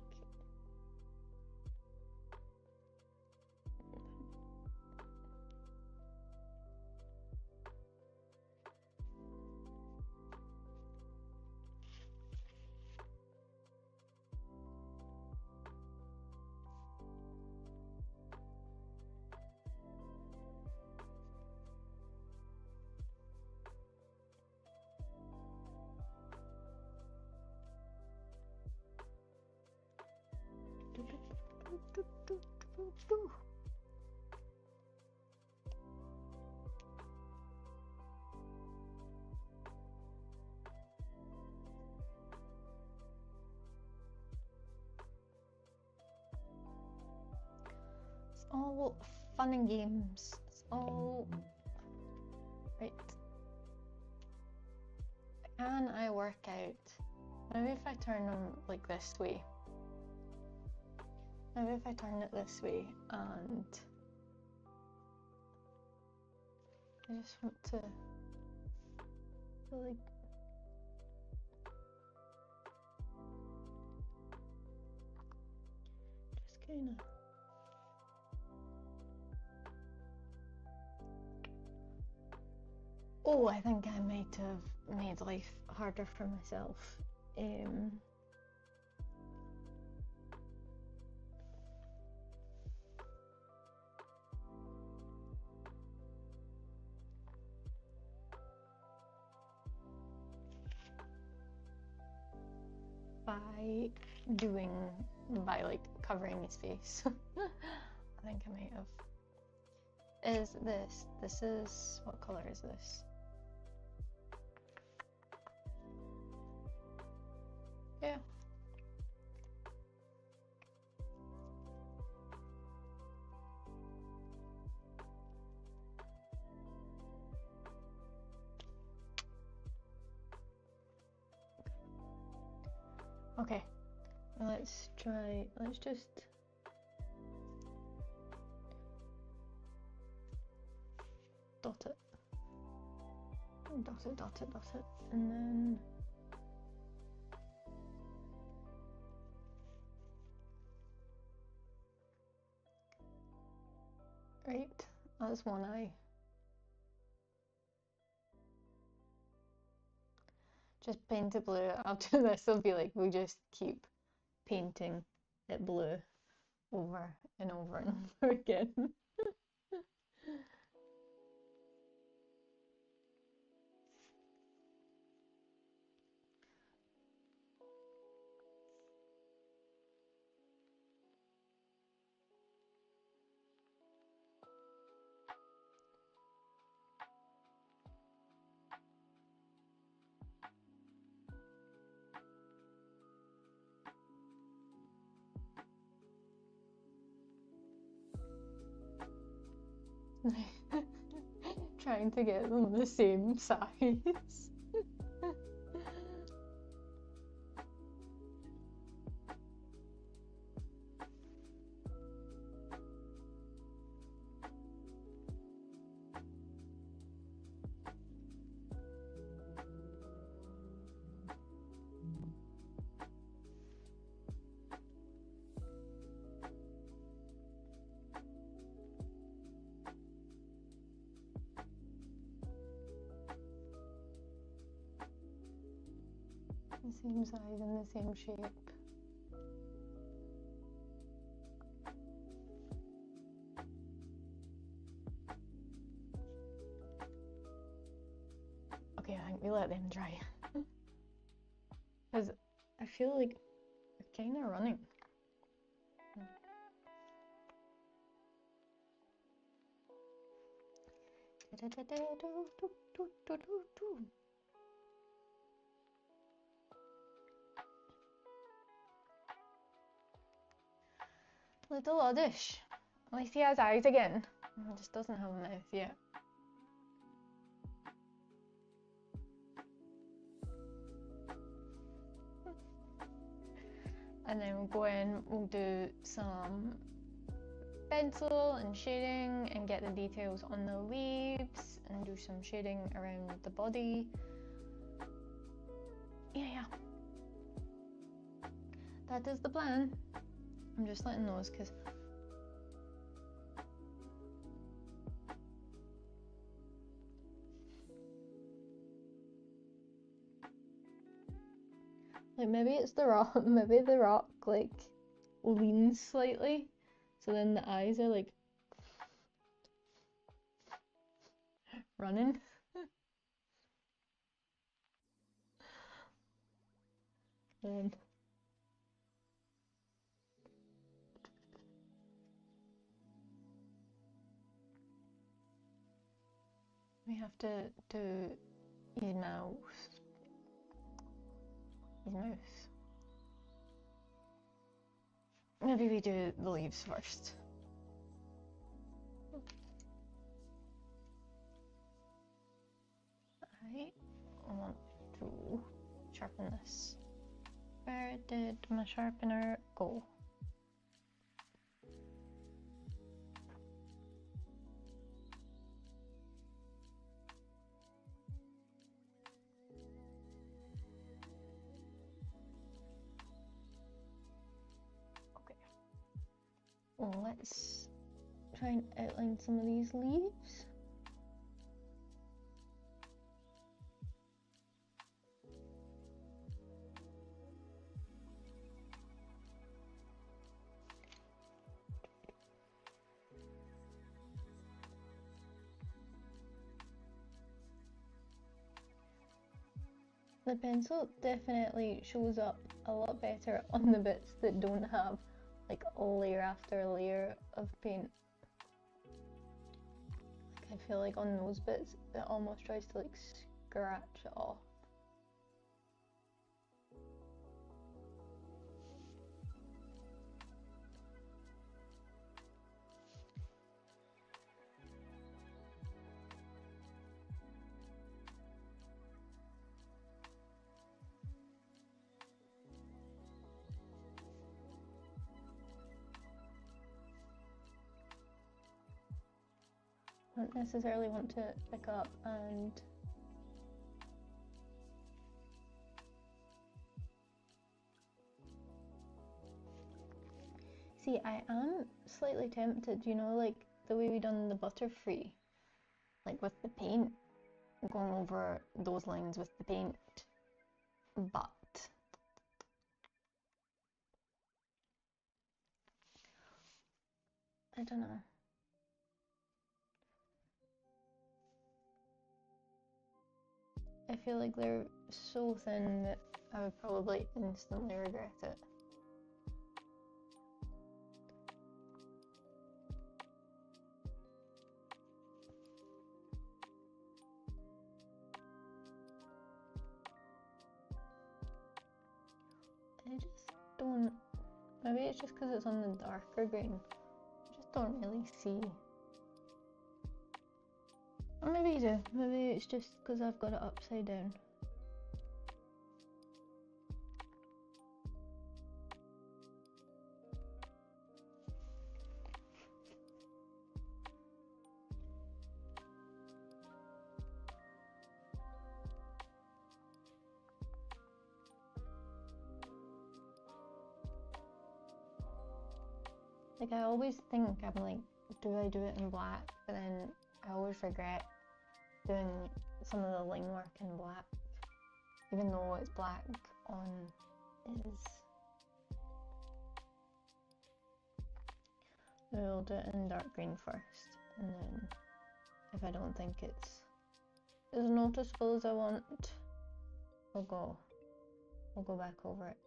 it's all fun and games. It's all right. Can I work out? Maybe if I turn them like this way. Maybe if I turn it this way, and I just want to like just kind of oh, I think I might have made life harder for myself. By like covering his face. I think I might have. Is this is, what color is this? Yeah. Okay, let's just dot it. Dot it, dot it, dot it. And then right, that's one eye. Just paint it blue. After this, it'll be like we just keep painting it blue over and over and over again. Trying to get them the same size. The same size and the same shape. Okay, I think we let them dry. Because I feel like they're kind of running. Little Oddish. At least he has eyes again. He just doesn't have a mouth yet. And then we'll go in, we'll do some pencil and shading and get the details on the leaves and do some shading around the body. Yeah. That is the plan. I'm just letting those because like maybe it's the rock, maybe the rock like leans slightly, so then the eyes are like running. Then we have to do his mouth. Maybe we do the leaves first. I want to sharpen this. Where did my sharpener go? Well, let's try and outline some of these leaves. The pencil definitely shows up a lot better on the bits that don't have like layer after layer of paint. Like, I feel like on those bits it almost tries to like scratch it off. don't necessarily want to pick up and see. I am slightly tempted, you know, like the way we done the Butterfree, like with the paint, going over those lines with the paint, but I don't know. I feel like they're so thin that I would probably instantly regret it. I just don't, maybe it's just because it's on the darker green. I just don't really see. Or maybe you do. Maybe it's just because I've got it upside down. Like I always think, I'm like, do I do it in black? But then I always regret doing some of the line work in black, even though it's black on is. We'll do it in dark green first, and then if I don't think it's as noticeable as I want, we'll go back over it.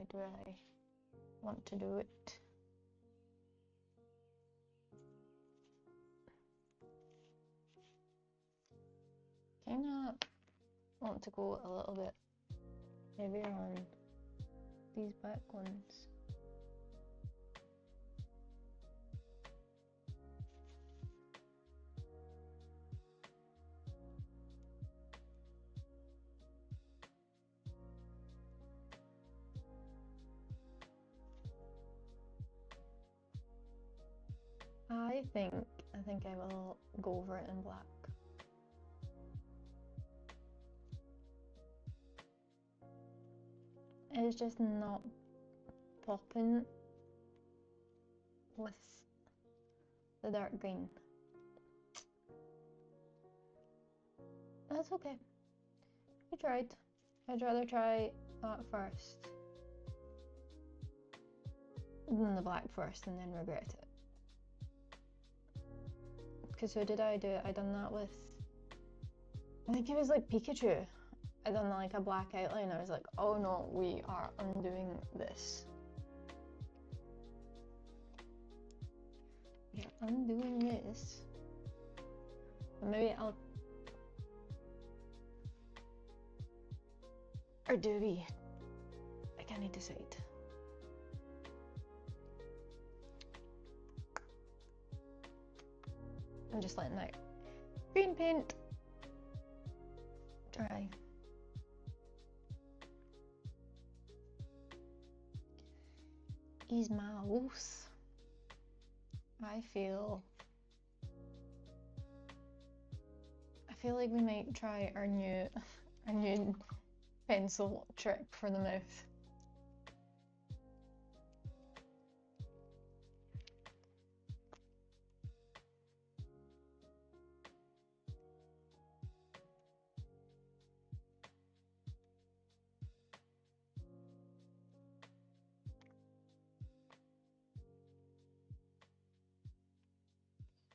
Do I want to do it? Kinda want to go a little bit heavier on these back ones. I think I will go over it in black. It's just not popping with the dark green. That's okay. I tried. I'd rather try that first than the black first and then regret it. Because so did I do it? I done that with, I think it was like Pikachu. I done like a black outline. I was like, oh no, we are undoing this. We are undoing this. Or maybe I'll, or do we? I can't decide. I'm just letting that green paint dry. His mouse. I feel like we might try our new pencil trick for the mouth.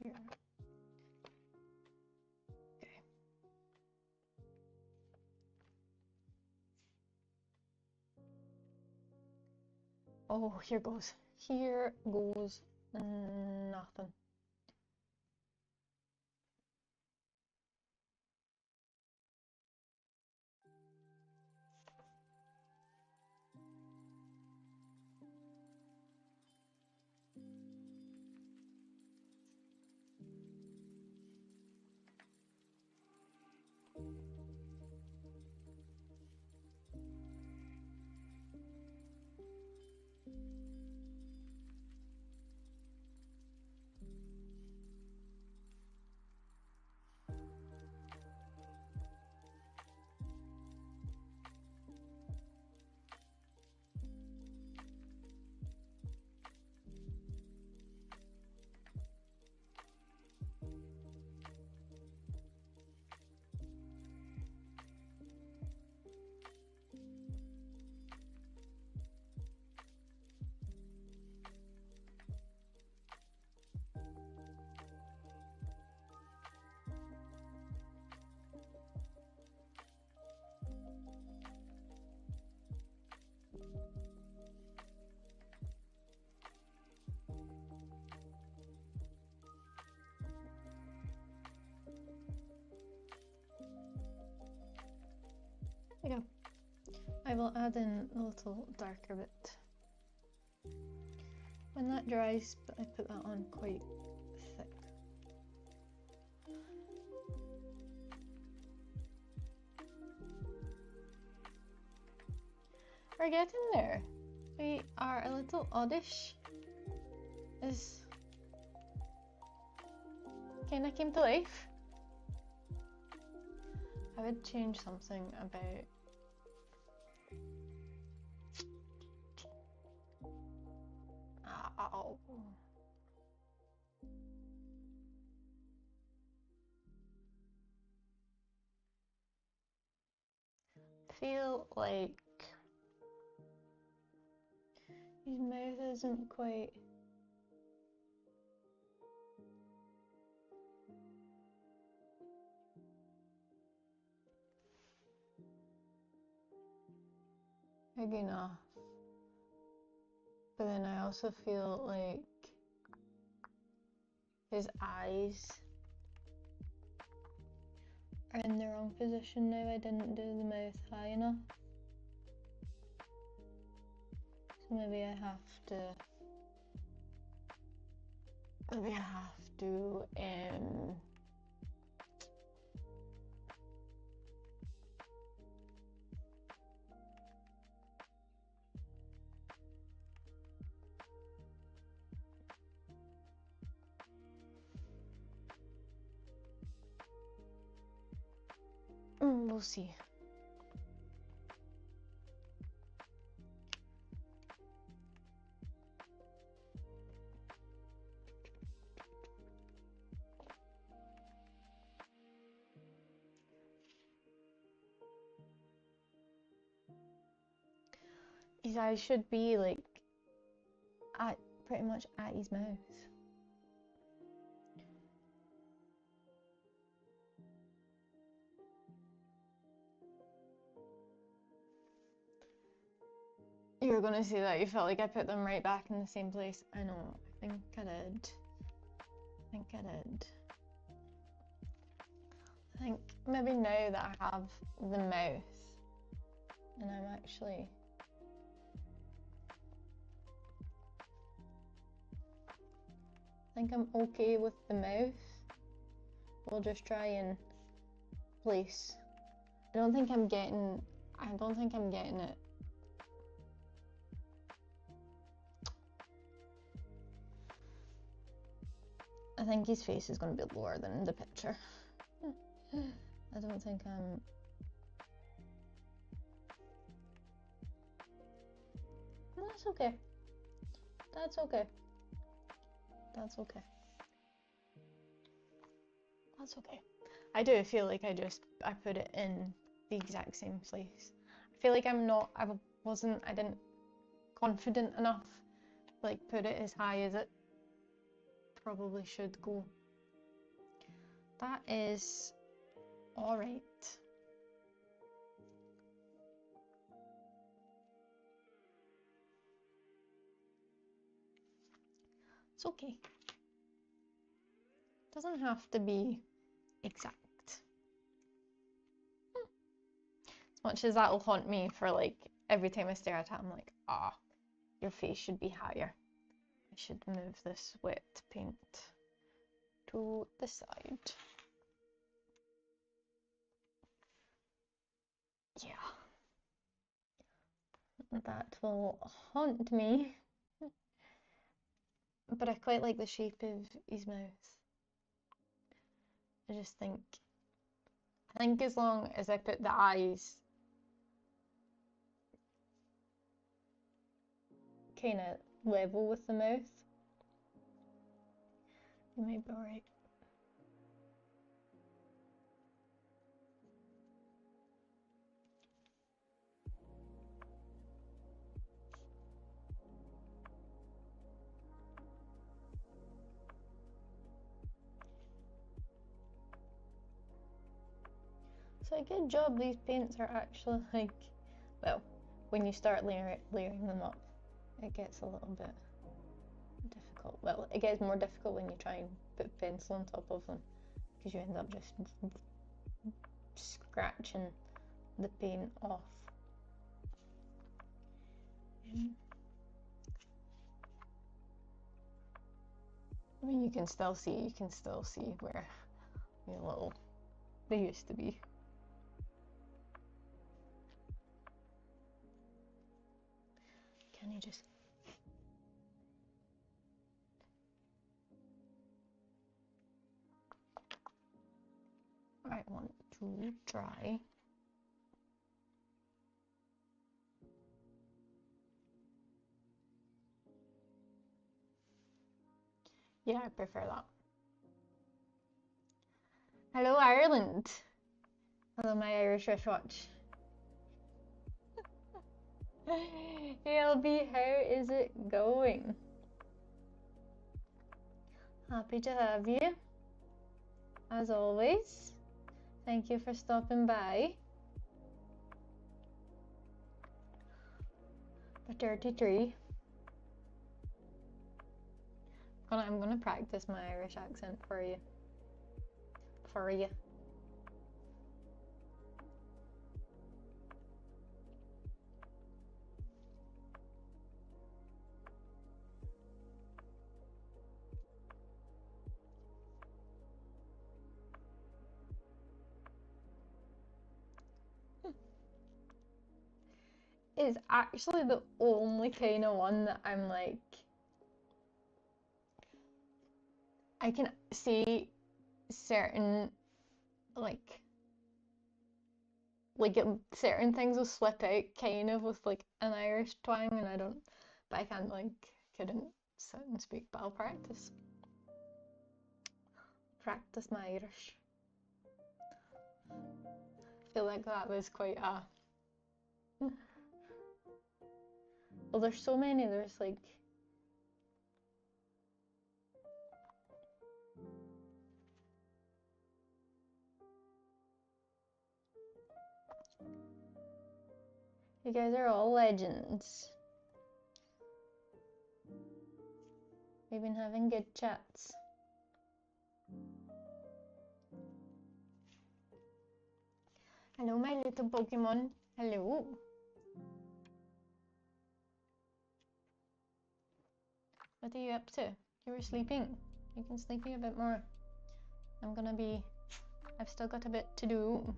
Here. Okay. Oh, here goes. Here goes nothing. There we go. I will add in a little darker bit. When that dries, I put that on quite thick. We're getting there. We are a little Oddish. Is kind of came to life. I would change something about ow. Feel like his mouth isn't quite big enough. But then I also feel like his eyes are in the wrong position now. I didn't do the mouth high enough. So maybe I have to we'll see. His eyes should be like at pretty much at his mouth. You were gonna say that you felt like I put them right back in the same place. I know, I think I did. I think maybe now that I have the mouth and I'm actually I think I'm okay with the mouth. We'll just try and place. I don't think I'm getting it. I think his face is going to be lower than the picture. I don't think I'm... That's okay. That's okay. That's okay. That's okay. I do feel like I put it in the exact same place. I feel like I didn't confident enough, like put it as high as it probably should go. That is all right. It's okay. Doesn't have to be exact. As much as that'll haunt me for like every time I stare at it, I'm like, ah, your face should be higher. I should move this wet paint to the side. Yeah. That will haunt me. But I quite like the shape of his mouth. I just think, as long as I put the eyes kind of level with the mouth, you might be alright. So a good job. These paints are actually like, well, when you start layering them up, it gets a little bit difficult. Well, it gets more difficult when you try and put pencil on top of them, because you end up just scratching the paint off. I mean, you can still see where they used to be. Can you just... I want to try. Yeah, I prefer that. Hello, Ireland. Hello, my Irish wristwatch. Hey, LB, how is it going? Happy to have you, as always. Thank you for stopping by. For 33. I'm gonna practice my Irish accent for you. Is actually the only kind of one that I'm like, I can see certain certain things will slip out kind of with like an Irish twang, and I couldn't sit and speak, but I'll practice my Irish. I feel like that was quite a... Well, there's so many, there's like... You guys are all legends. We've been having good chats. Hello, my little Pokemon. Hello. What are you up to? You were sleeping. You can sleep a bit more. I've still got a bit to do.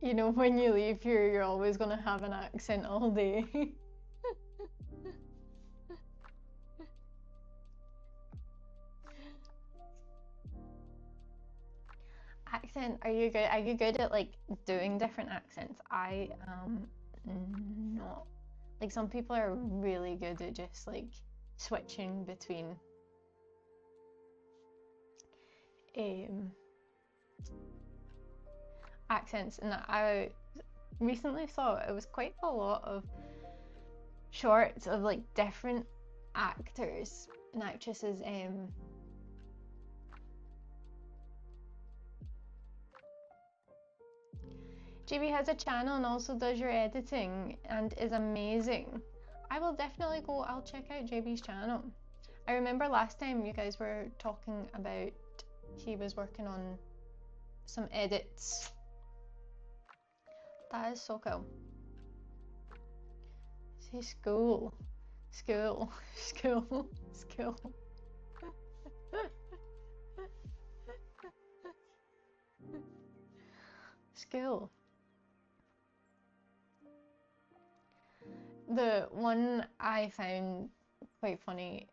You know, when you leave here, you're always gonna have an accent all day. Accent, are you good at like doing different accents? I am not. Like, some people are really good at just like switching between accents, and I recently saw it was quite a lot of shorts of like different actors and actresses JB has a channel and also does your editing and is amazing. I will definitely go, I'll check out JB's channel. I remember last time you guys were talking about he was working on some edits. That is so cool. See, school. School. School. School. School. The one I found quite funny,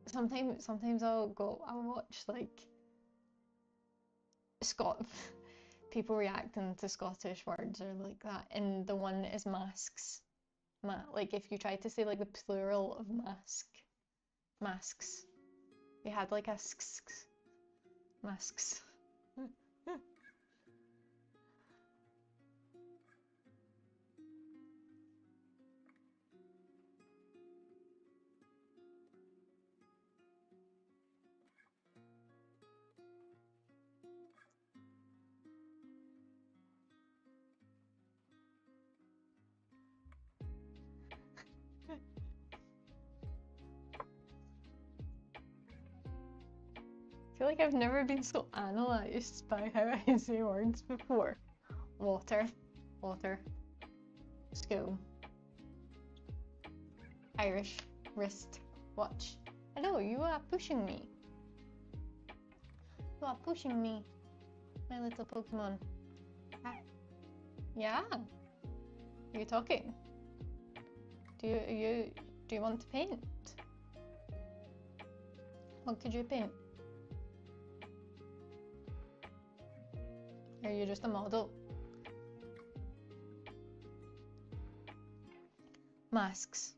sometimes I'll watch like people reacting to Scottish words or like that, and the one is masks. Like if you try to say like the plural of masks. We had like a masks. I feel like I've never been so analysed by how I say words before. Water, school, Irish, wrist, watch. Hello, you are pushing me. You are pushing me, my little Pokemon. Ah. Yeah. Are you talking? Do you want to paint? What could you paint? Are you just a model? Masks.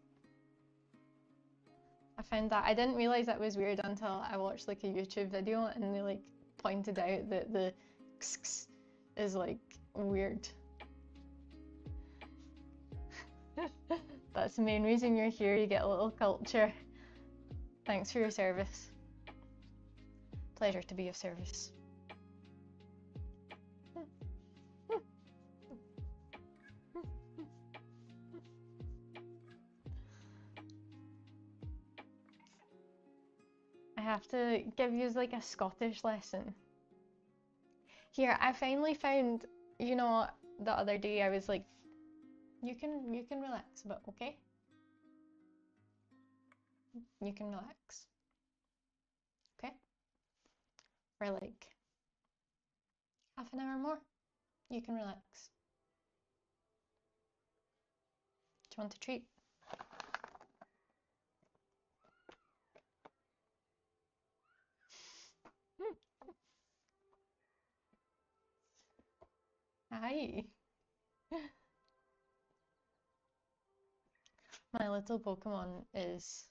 I found that I didn't realize that was weird until I watched like a YouTube video and they like pointed out that the x is like weird. That's the main reason you're here, you get a little culture. Thanks for your service. Pleasure to be of service. I have to give you like a Scottish lesson. Here, I finally found, you know, the other day I was like, you can relax a bit, okay? You can relax. Okay? For like half an hour more, you can relax. Do you want a treat? Hi. My little Pokemon is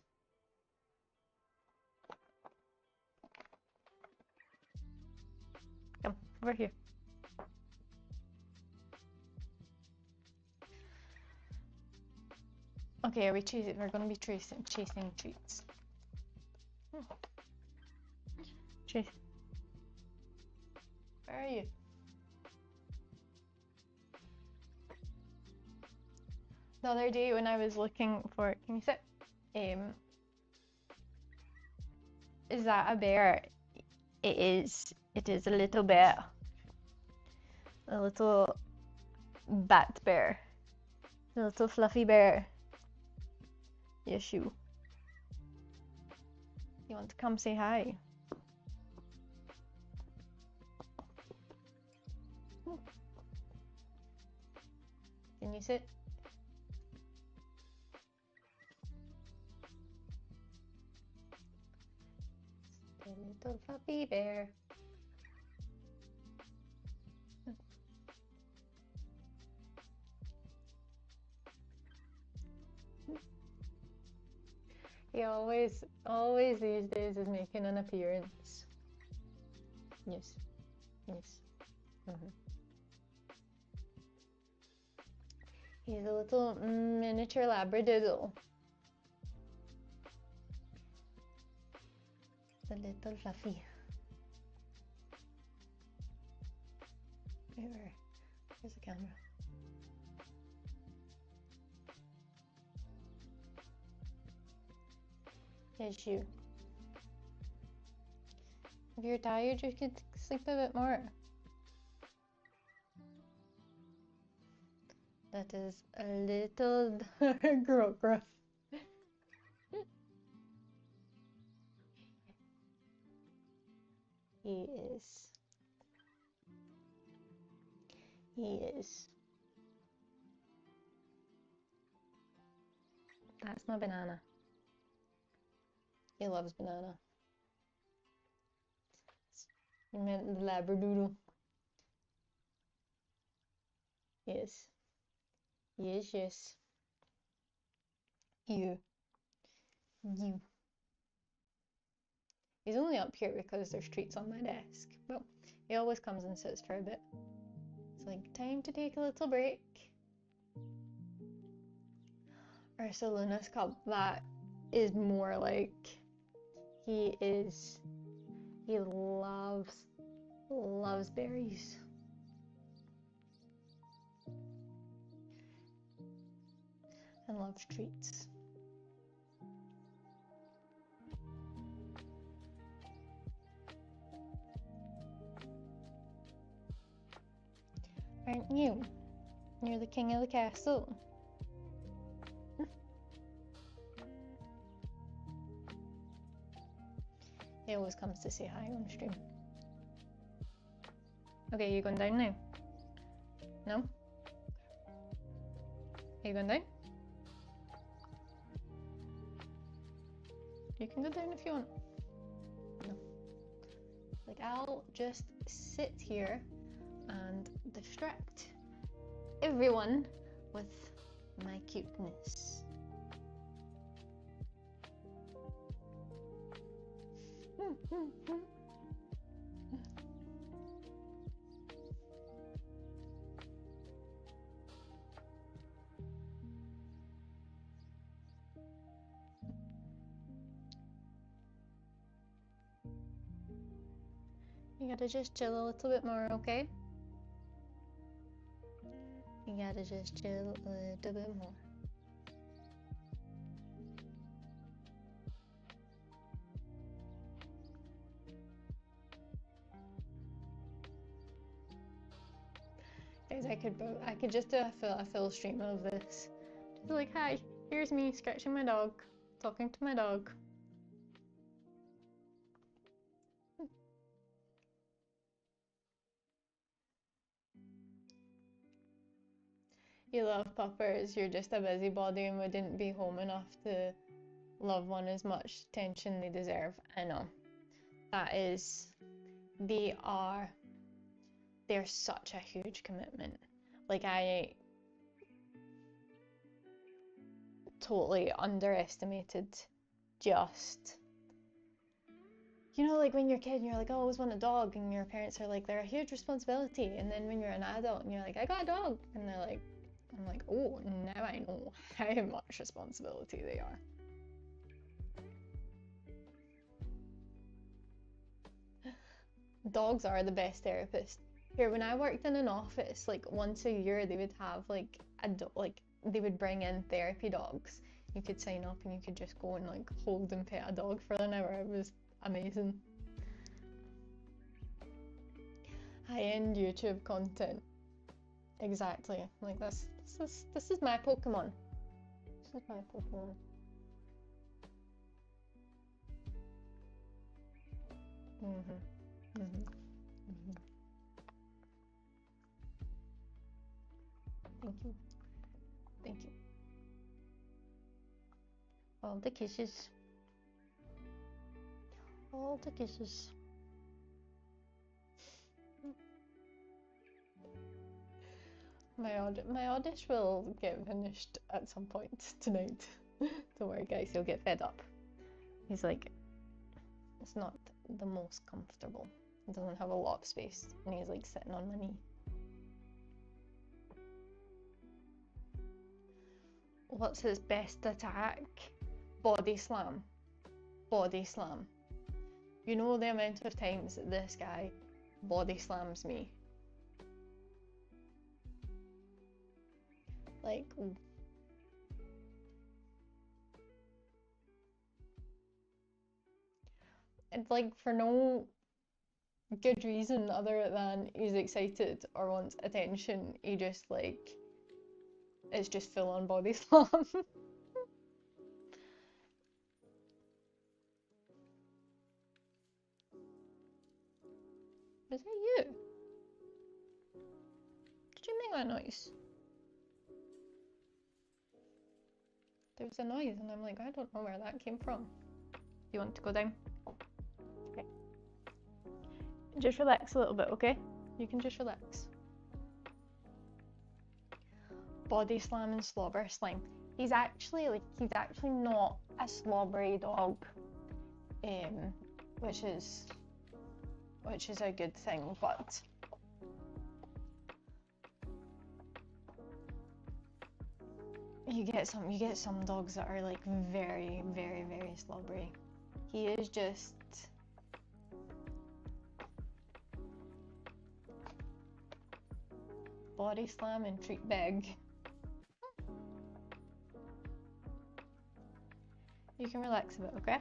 come over here. Okay, we're going to be chasing treats. Chase. Where are you? The other day when I was looking for, can you sit? Is that a bear? It is a little bear. A little bat bear. A little fluffy bear. Yes, you. You want to come say hi? Can you sit? A little fluffy bear. He always these days is making an appearance. Yes. He's a little miniature labradoodle. The little fluffy. Where's the camera? There's you. If you're tired, you could sleep a bit more. That is a little gruff. He is. He is. That's my banana. He loves banana. You meant the labradoodle. Yes. Yes, yes. You. He's only up here because there's treats on my desk. Well, he always comes and sits for a bit. It's like, time to take a little break. Ursaluna's cup, that is more like he loves berries. And loves treats. Aren't you? You're the king of the castle. He always comes to say hi on stream. Okay, you going down now? No? Are you going down? You can go down if you want. No. Like, I'll just sit here and distract everyone with my cuteness. You gotta just chill a little bit more, okay? You gotta just chill a little bit more. Guys, I could just do a full stream of this. Just like, hi, here's me scratching my dog, talking to my dog. You love puppers, you're just a busybody and wouldn't be home enough to love one as much attention they deserve. I know. That is, they're such a huge commitment. Like, I totally underestimated just, you know, like when you're a kid and you're like, oh, I always want a dog, and your parents are like, they're a huge responsibility, and then when you're an adult and you're like, I got a dog, and they're like, I'm like, oh, now I know how much responsibility they are. Dogs are the best therapists. Here, when I worked in an office, like once a year they would have like they would bring in therapy dogs. You could sign up and you could just go and like hold and pet a dog for an hour. It was amazing. High-end YouTube content. Exactly. Like this is my Pokemon. This is my Pokemon. Thank you. Thank you. All the kisses. All the kisses. My Oddish will get finished at some point tonight. Don't worry, guys, he'll get fed up. He's like, it's not the most comfortable. He doesn't have a lot of space, and he's like sitting on my knee. What's his best attack? Body slam. Body slam. You know the amount of times that this guy body slams me. Like, it's like for no good reason other than he's excited or wants attention. He just like, it's just full on body slam. Is that you? Did you make that noise? There was a noise and I'm like, I don't know where that came from. You want to go down? Okay. Just relax a little bit, okay? You can just relax. Body slam and slobber slime. He's actually not a slobbery dog, which is a good thing, but you get some dogs that are like very, very, very slobbery. He is just body slam and treat big. You can relax a bit, okay?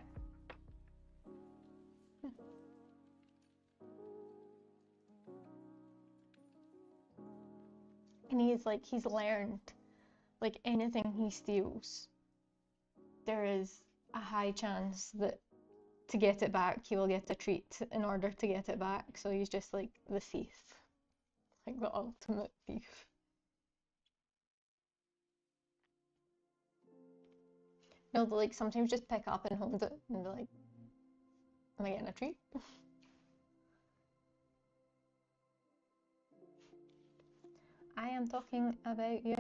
And he's learned, like anything he steals, there is a high chance that to get it back, he will get a treat in order to get it back. So he's just like the thief, like the ultimate thief. No, like sometimes just pick up and hold it and be like, am I getting a treat? I am talking about you.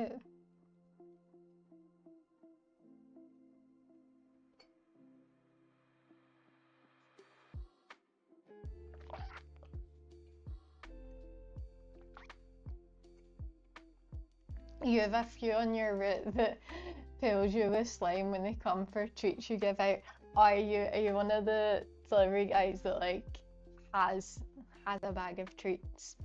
You have a few on your route that fills you with slime when they come for treats you give out. Are you one of the delivery guys that like has a bag of treats?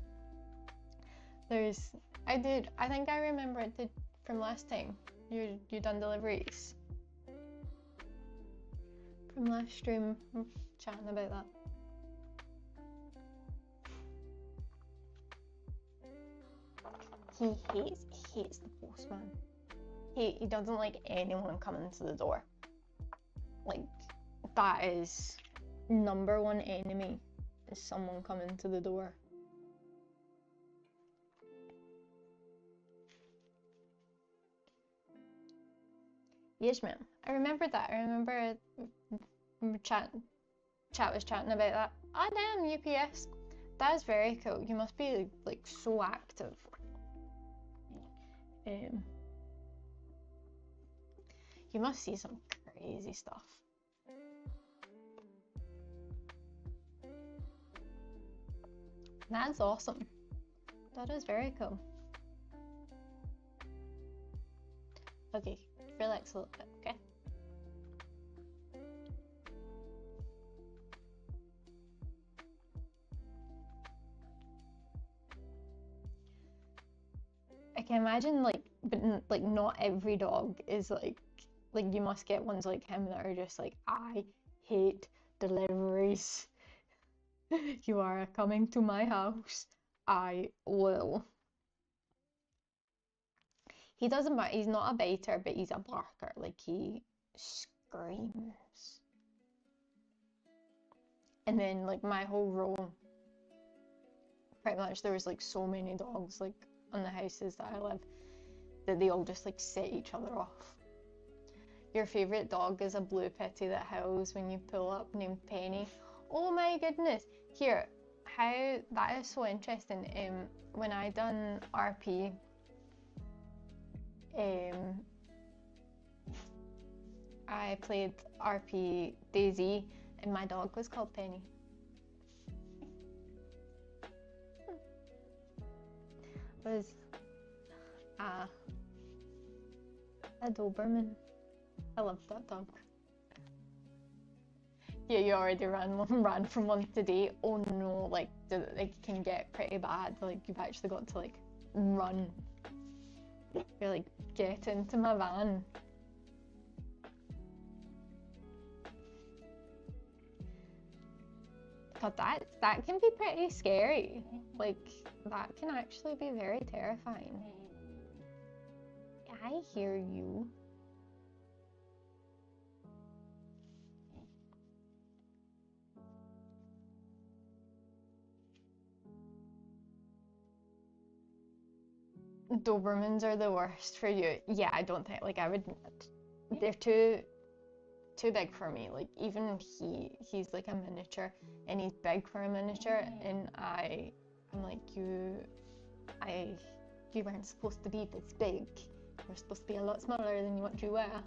I think I remember it from last time. You done deliveries from last stream, chatting about that. He hates the postman. He doesn't like anyone coming to the door. Like, that is number one enemy, is someone coming to the door. Yes, ma'am. I remember that. I remember chat was chatting about that. Ah, damn, UPS. That is very cool. You must be like so active. You must see some crazy stuff. That's awesome. That is very cool. Okay, relax a little bit, okay? I can imagine but like not every dog is like you must get ones like him that are just like, I hate deliveries. You are coming to my house. I will. He doesn't bite. He's not a biter, but he's a barker. Like, he screams. And then like my whole row, pretty much there was like so many dogs like on the houses that I live that they all just like set each other off. Your favourite dog is a blue pitty that howls when you pull up, named Penny. Oh my goodness. Here, that is so interesting. When I done RP, I played RP Daisy and my dog was called Penny. It was a Doberman. I loved that dog. Yeah, you already ran from one today. Oh no, like it can get pretty bad. Like, you've actually got to like run. You're like, get into my van. God, that can be pretty scary. Like, that can actually be very terrifying. I hear you. Dobermans are the worst for you. Yeah, I don't think, like, I would, they're too big for me. Like, even he's like a miniature, and he's big for a miniature, and I'm like, you weren't supposed to be this big. You're supposed to be a lot smaller than what you were.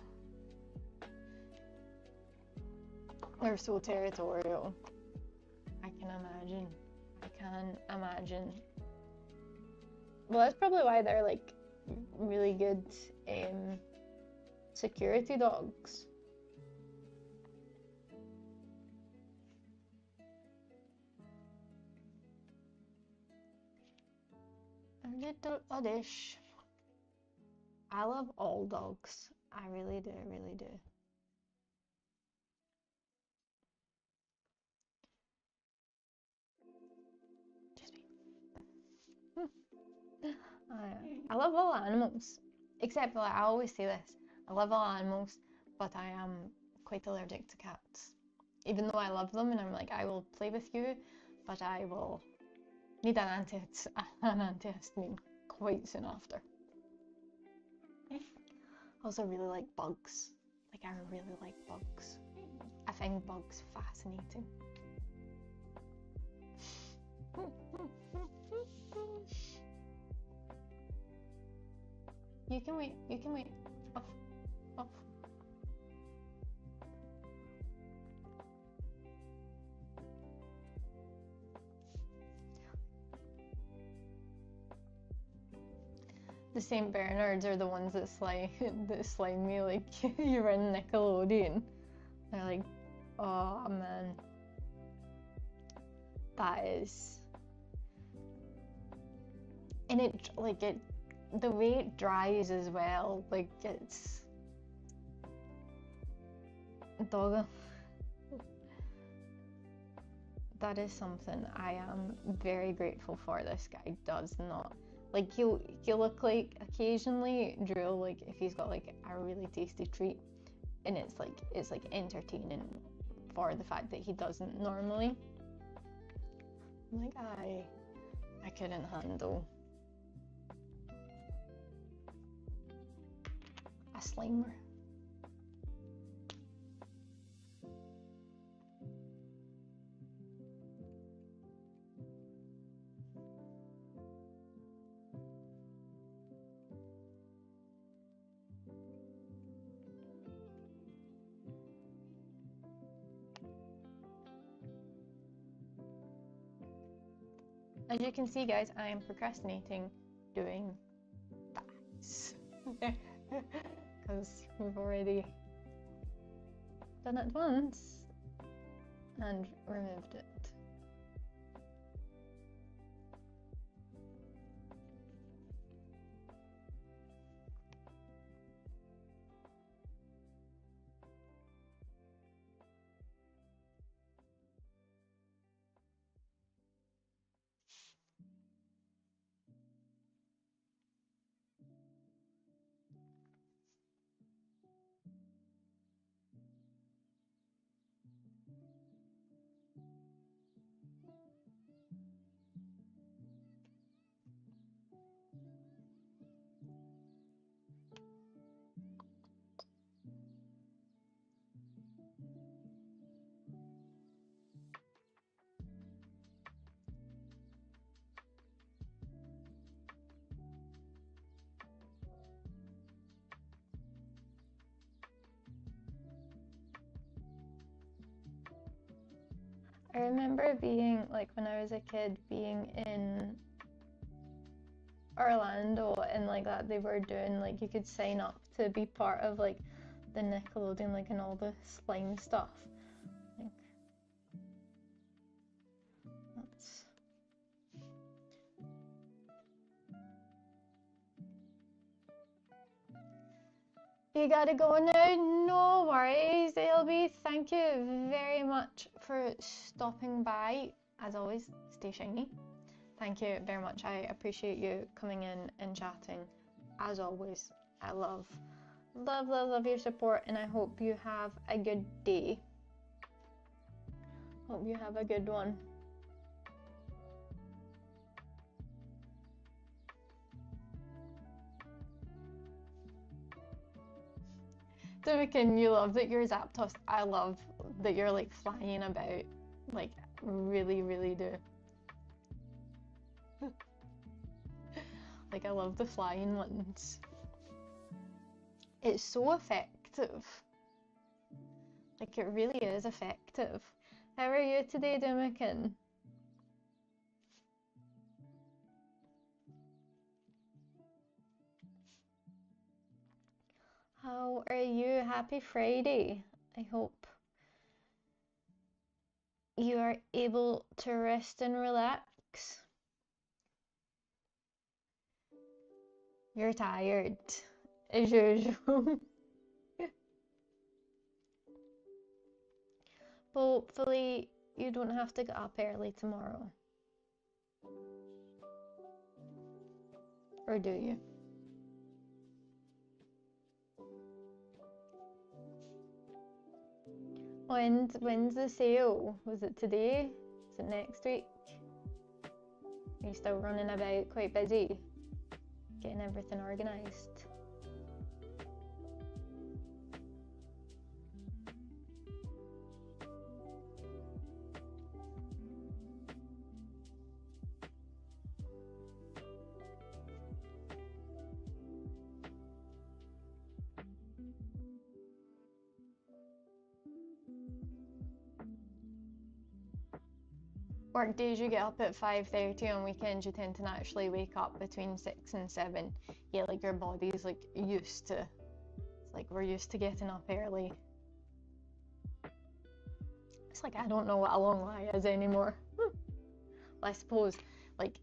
They're so territorial. I can imagine. Well, that's probably why they're like really good security dogs. A little Oddish. I love all dogs. I really do, really do. I love all animals, except, like, I always say this, I love all animals, but I am quite allergic to cats. Even though I love them and I'm like, I will play with you, but I will need an antihistamine quite soon after. I also really like bugs. Like, I really like bugs. I find bugs fascinating. You can wait. Off. The St. Bernards are the ones that slime me like you're in Nickelodeon. They're like, oh man, that is, and the way it dries as well, like, it's doggo. That is something I am very grateful for. This guy does not, like, he'll look like occasionally drool, like if he's got like a really tasty treat, and it's like entertaining for the fact that he doesn't normally. Like, I couldn't handle a slimer. As you can see, guys, I am procrastinating doing that because we've already done it once and removed it. I remember being, like, when I was a kid, being in Orlando and like that, they were doing, like, you could sign up to be part of like the Nickelodeon, like, and all the slime stuff. Like, that's You gotta go now. No worries, ALB. Thank you very much for stopping by. As always, stay shiny. Thank you very much. I appreciate you coming in and chatting. As always, I love your support, and I hope you have a good day. Hope you have a good one. Dimikin, you love that you're Zapdos. I love that you're like flying about. Like, really, really do. Like, I love the flying ones. It's so effective. Like, it really is effective. How are you today, Dimikin? How are you? Happy Friday. I hope you are able to rest and relax. You're tired, as usual. Hopefully, you don't have to get up early tomorrow. Or do you? When's the sale? Was it today? Is it next week? Are you still running about quite busy? Getting everything organised? Work days you get up at 5:30, on weekends you tend to naturally wake up between 6 and 7. Yeah, like your body's like used to, it's like we're used to getting up early. It's like I don't know what a long lie is anymore. Well, I suppose like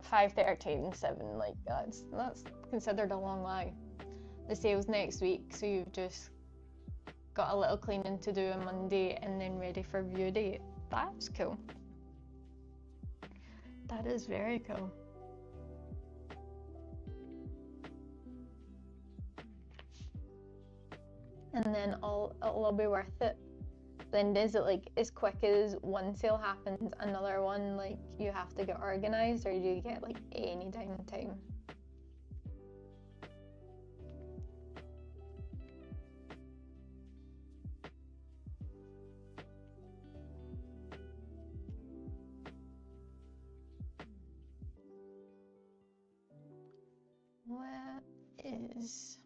(5:30) and 7, like that's considered a long lie. The sale's next week, so you've just got a little cleaning to do on Monday and then ready for view date. That's cool. That is very cool. And then it'll all be worth it. Then is it like as quick as one sale happens, another one like you have to get organised, or do you get like any downtime? What is...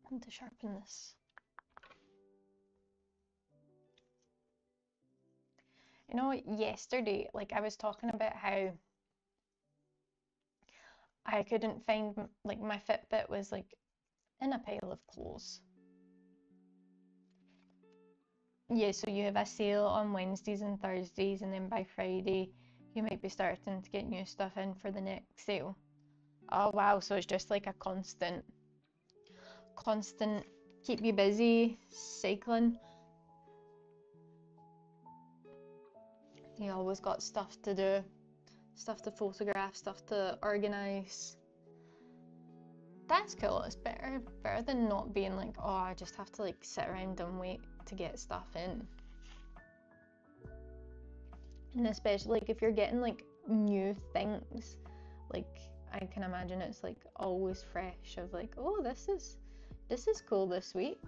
I need to sharpen this. You know, yesterday, like I was talking about how I couldn't find, like my Fitbit was like in a pile of clothes. Yeah, so you have a sale on Wednesdays and Thursdays, and then by Friday you might be starting to get new stuff in for the next sale. Oh wow, so it's just like a constant keep you busy cycling. You always got stuff to do, stuff to photograph, stuff to organise. That's cool. It's better than not being like, oh, I just have to like sit around and wait to get stuff in. And especially like if you're getting like new things, like I can imagine it's like always fresh of like, oh, this is cool this week.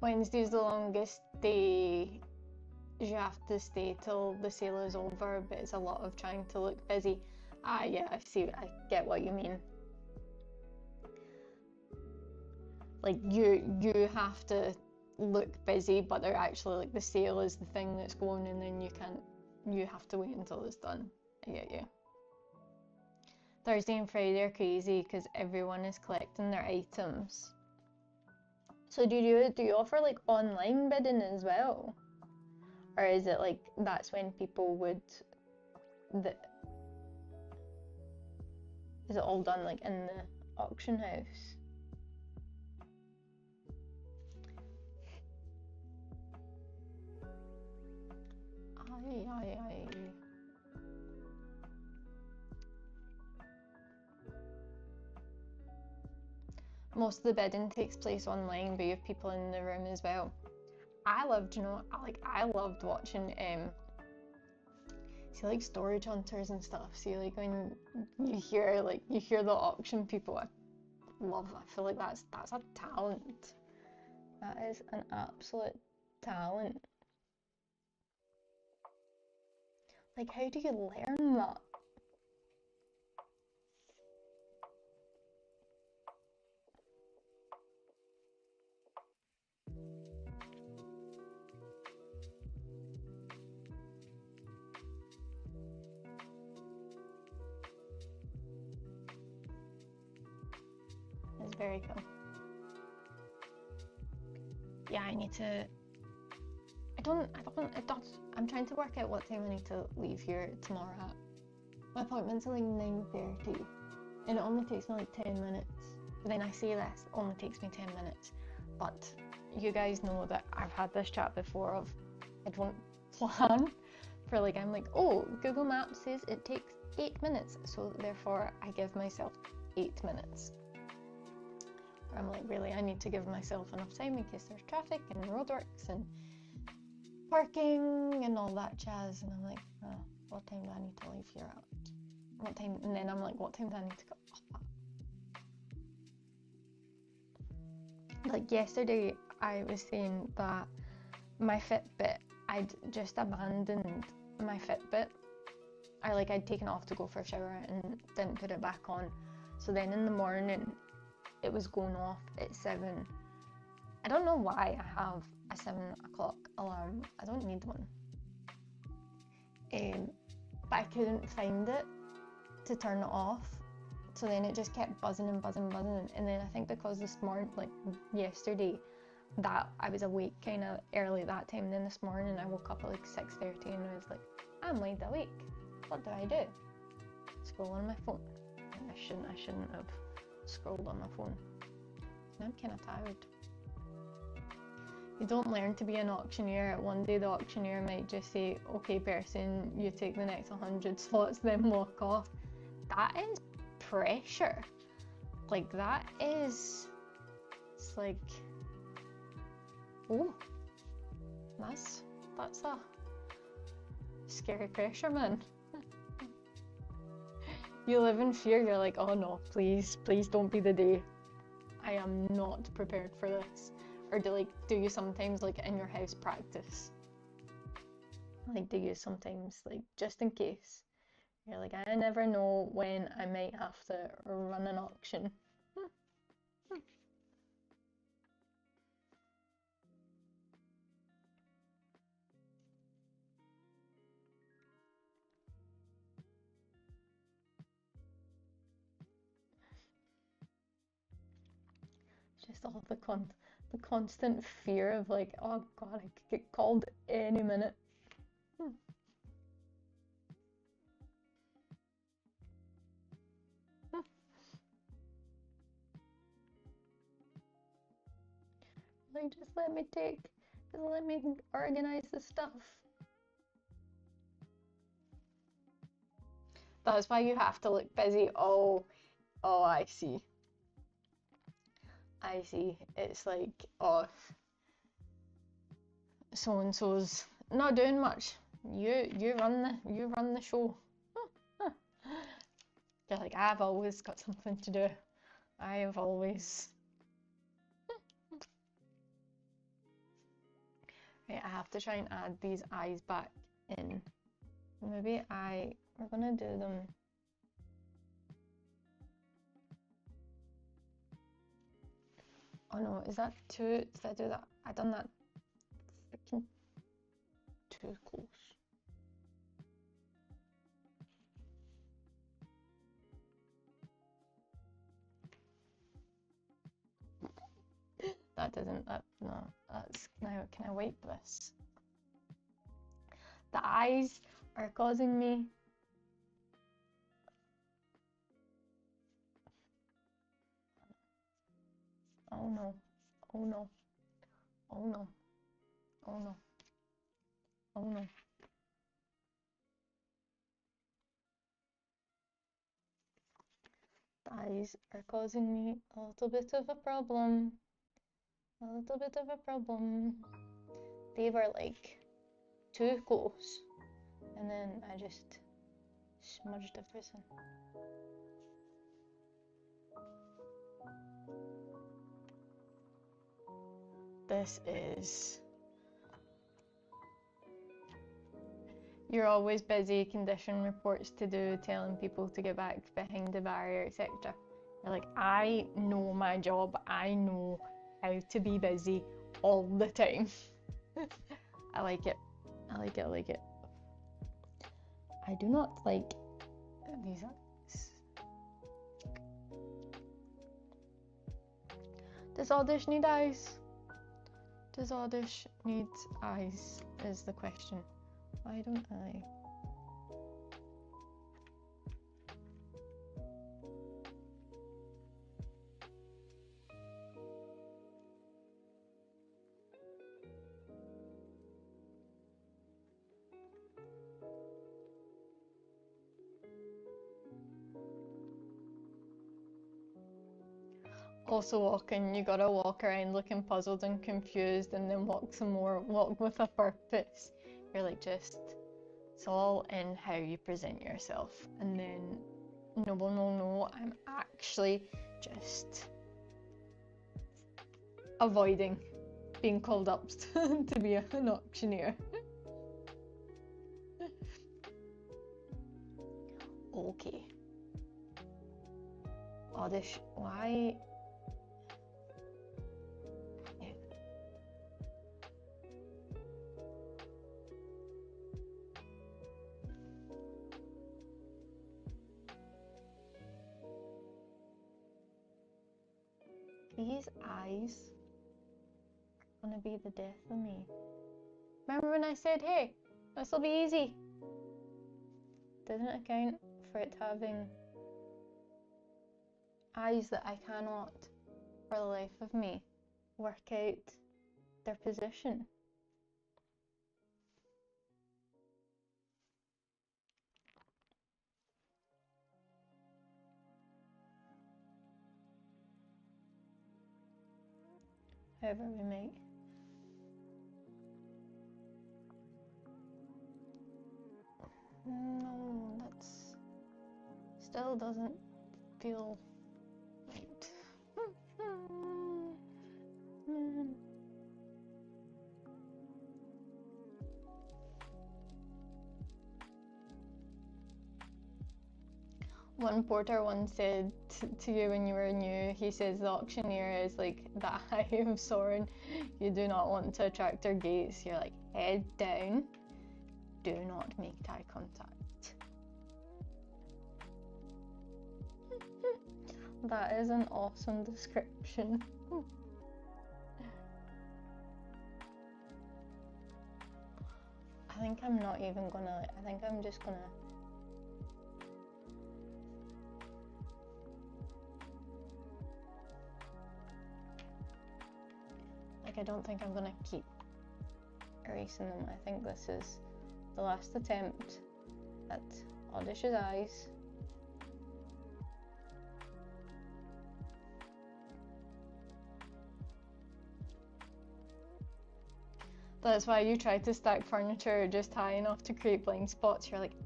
Wednesday's the longest day. You have to stay till the sale is over, but it's a lot of trying to look busy. Ah, yeah, I get what you mean. Like you have to look busy, but they're actually like the sale is the thing that's going, and then you have to wait until it's done. I get you. Thursday and Friday are crazy because everyone is collecting their items. So do you offer like online bidding as well? Or is it like that's when people would is it all done like in the auction house? Aye. Most of the bidding takes place online, but you have people in the room as well. I loved, I loved watching see like storage hunters and stuff. See like when you hear the auction people, I feel like that's a talent. That is an absolute talent. Like, how do you learn that? It's very cool. Yeah, I need to. I'm trying to work out what time I need to leave here tomorrow at. My appointment's at like 9:30, and it only takes me like 10 minutes. But then I say this, it only takes me 10 minutes. But you guys know that I've had this chat before of I don't plan for like, I'm like, oh, Google Maps says it takes 8 minutes, so therefore I give myself 8 minutes. I'm like, really, I need to give myself enough time in case there's traffic and roadworks and parking and all that jazz. And I'm like, oh, what time do I need to leave here at? What time? And then I'm like, what time do I need to go up at? Like yesterday, I was saying that my Fitbit, I'd just abandoned my Fitbit. I'd taken it off to go for a shower and didn't put it back on. So then in the morning, it was going off at 7. I don't know why I have a 7 o'clock alarm. I don't need one. But I couldn't find it to turn it off. So then it just kept buzzing. And then I think because this morning, like yesterday, that I was awake kind of early that time. And then this morning I woke up at like 6:30 and I was like, I'm wide awake. What do I do? Scroll on my phone. I shouldn't have scrolled on my phone. I'm kind of tired. You don't learn to be an auctioneer. One day the auctioneer might just say, okay person, you take the next 100 slots, then walk off. That is pressure. Like that is, it's like, oh, that's a scary pressure, man. You live in fear. You're like, oh no, please don't be the day. I am not prepared for this. Or do you sometimes like in your house practice? Like do you sometimes like just in case? You're like, I never know when I might have to run an auction. Just all the constant fear of like, oh god, I could get called any minute. Like just let me organize the stuff. That's why you have to look busy. Oh, I see. It's like, oh, so and so's not doing much. You run the show. You're like, I've always got something to do. I have always. Right, I have to try and add these eyes back in. Maybe we're gonna do them. no, is that too? Did I do that? I done that freaking too close. That doesn't, no, that's, now can I wipe this? The eyes are causing me. Oh no, oh no, oh no, oh no, oh no. The eyes are causing me a little bit of a problem. A little bit of a problem. They were like too close, and then I just smudged everything. This is... You're always busy, condition reports to do, telling people to get back behind the barrier, etc. You're like, I know my job, I know how to be busy all the time. I like it. I like it, I like it. I do not like these eyes. Does Oddish need eyes? Does Oddish need eyes is the question. Why don't I? Also walking, you gotta walk around looking puzzled and confused and then walk some more, walk with a purpose. You're like, just, it's all in how you present yourself, and then no one will know I'm actually just avoiding being called up to be an auctioneer. Okay. Oddish, why? These eyes are gonna be the death of me. Remember when I said, hey, this'll be easy? Doesn't account for it having eyes that I cannot, for the life of me, work out their position. However we might. No, that's still doesn't feel right. One porter once said to you when you were new, he says the auctioneer is like the eye of Sauron. You do not want to attract their gaze. You're like, head down, do not make eye contact. That is an awesome description. I think I'm not even gonna, I think I'm just gonna I don't think I'm gonna keep erasing them. I think this is the last attempt at Oddish's eyes. That's why you try to stack furniture just high enough to create blind spots. You're like,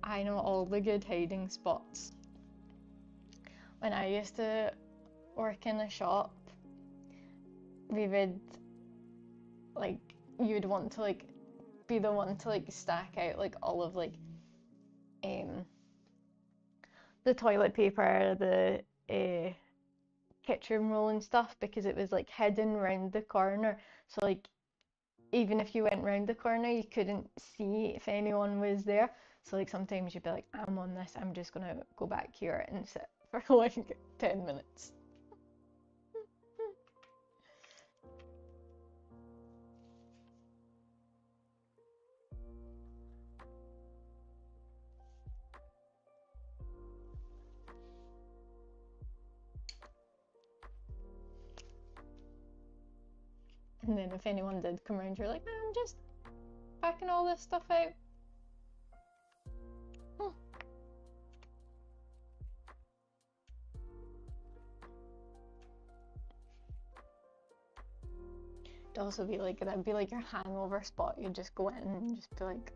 I know all the good hiding spots. When I used to work in a shop, we would, like, you would want to, like, be the one to, like, stack out, like, all of, like, the toilet paper, the kitchen roll and stuff because it was like hidden round the corner. So like even if you went round the corner, you couldn't see if anyone was there. So like sometimes you'd be like, I'm on this, I'm just gonna go back here and sit for like 10 minutes. And then if anyone did come around, you're like, I'm just packing all this stuff out. It'd also be like, that'd be like your hangover spot. You'd just go in and just be like,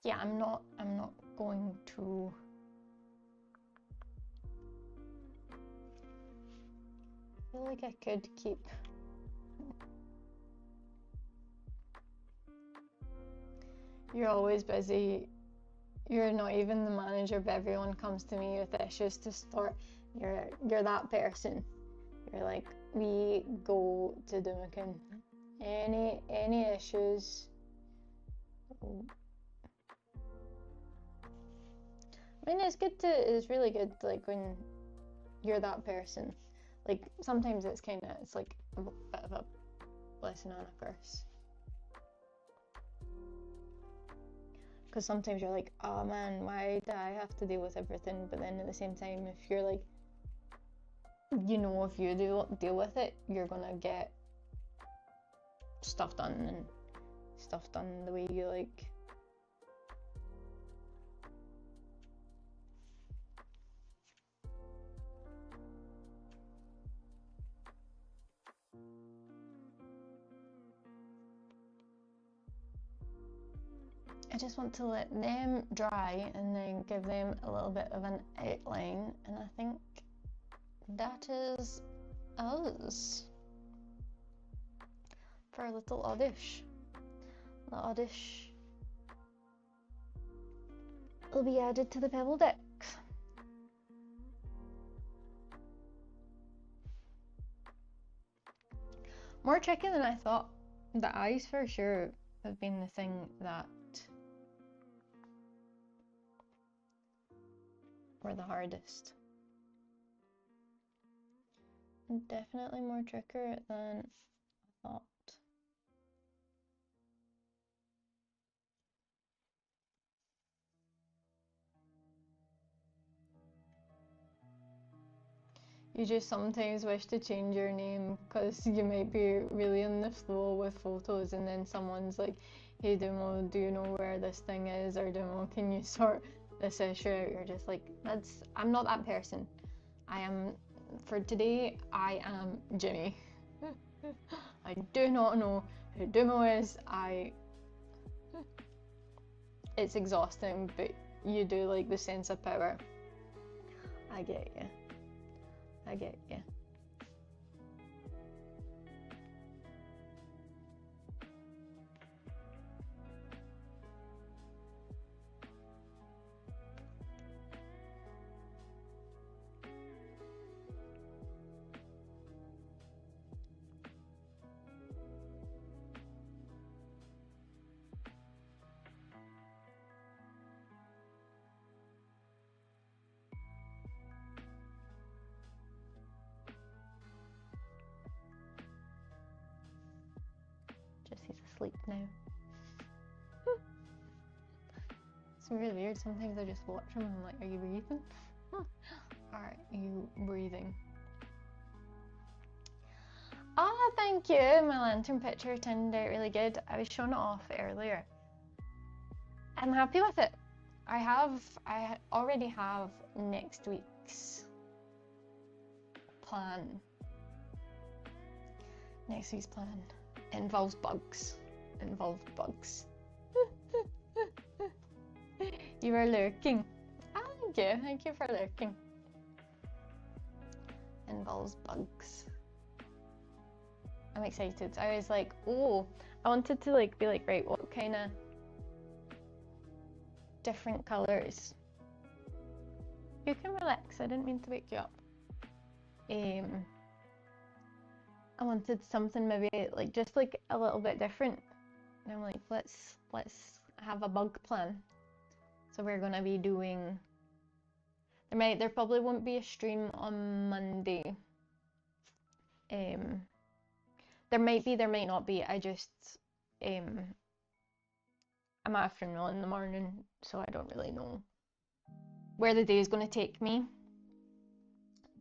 yeah, I'm not going to. I feel like I could keep. You're always busy. You're not even the manager, but everyone comes to me with issues to start. You're that person. You're like, we go to Dumakin. Any issues? I mean, it's really good, like, when you're that person. Like, sometimes it's like a bit of a blessing and a curse. Because sometimes you're like, oh man, why do I have to deal with everything? But then at the same time, if you're like, you know, if you deal with it, you're gonna get stuff done and stuff done the way you like. I just want to let them dry and then give them a little bit of an outline, and I think that is us for a little Oddish. The Oddish will be added to the Pebble Dex. More tricky than I thought. The eyes for sure have been the thing that were the hardest. Definitely more trickier than I thought. You just sometimes wish to change your name because you might be really in the flow with photos and then someone's like, hey Dumo, do you know where this thing is? Or Dumo, can you sort this issue out? You're just like, I'm not that person. For today, I am Jimmy. I do not know who Dumo is. It's exhausting, but you do like the sense of power. I get you. I get you. He's asleep now. It's really weird. Sometimes I just watch him and I'm like, are you breathing? Are you breathing? Ah, thank you. My lantern picture turned out really good. I was showing it off earlier. I'm happy with it. I already have next week's plan. Next week's plan involves bugs. You are lurking. Ah, thank you for lurking. Involves bugs. I'm excited. I was like, oh, I wanted to like be like, right, what kind of different colours? You can relax, I didn't mean to wake you up. I wanted something maybe like just like a little bit different. And I'm like, let's have a bug plan. So we're gonna be doing, there probably won't be a stream on Monday. There might be, there might not be. I'm at a funeral in the morning, so I don't really know where the day is going to take me.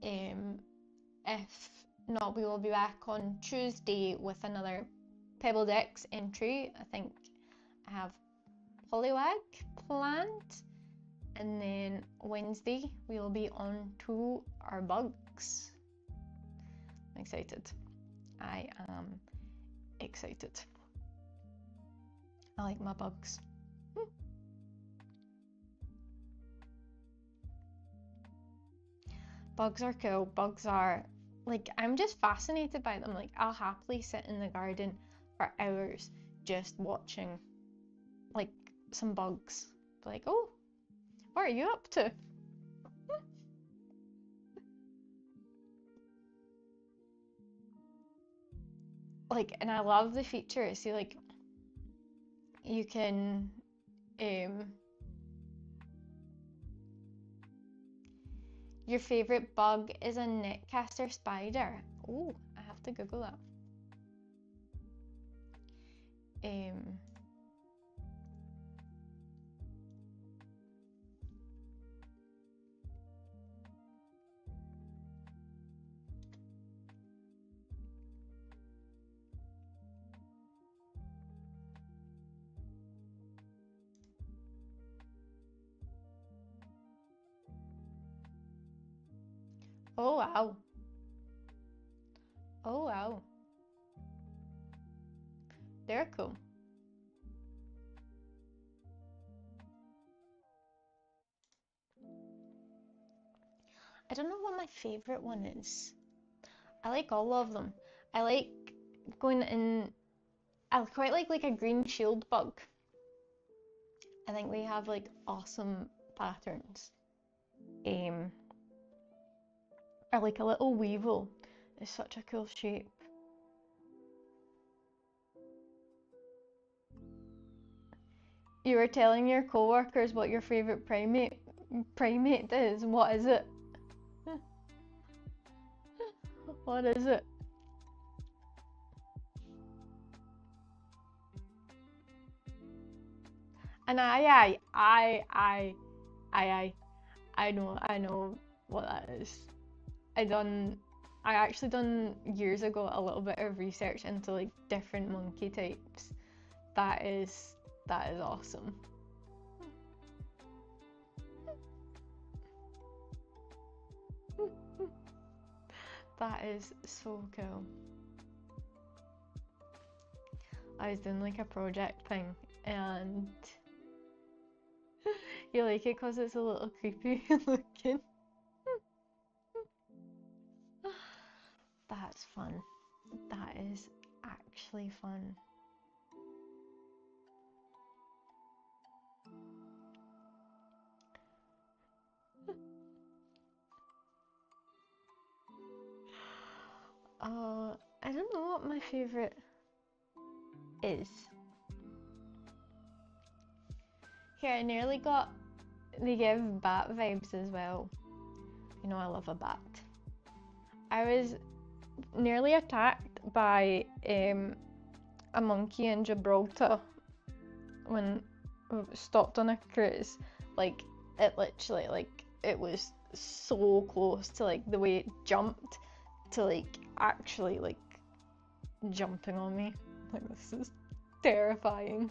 If not, we will be back on Tuesday with another Pebble Dex entry. I think I have Poliwag planned, and then Wednesday we will be on to our bugs. I'm excited. I am excited. I like my bugs. Bugs are cool. Bugs are, like, I'm just fascinated by them. Like, I'll happily sit in the garden for hours just watching, like, some bugs. Like, oh, what are you up to? Like, and I love the feature. See, like, you can, your favorite bug is a netcaster spider. Oh, I have to Google that. Oh wow. Oh wow. They're cool. I don't know what my favorite one is. I like all of them. I like going in, I quite like a green shield bug. I think they have like awesome patterns. Or like a little weevil. It's such a cool shape. You were telling your co-workers what your favorite primate is. What is it? What is it? And I know what that is. I actually done years ago a little bit of research into like different monkey types. That is awesome. That is so cool. I was doing like a project thing and you like it because it's a little creepy looking. That's fun. That is actually fun. I don't know what my favorite is. Here, I nearly got, they give bat vibes as well. You know I love a bat. I was nearly attacked by a monkey in Gibraltar when we stopped on a cruise. Like, it literally, like, it was so close to like the way it jumped to like actually like jumping on me. Like, this is terrifying.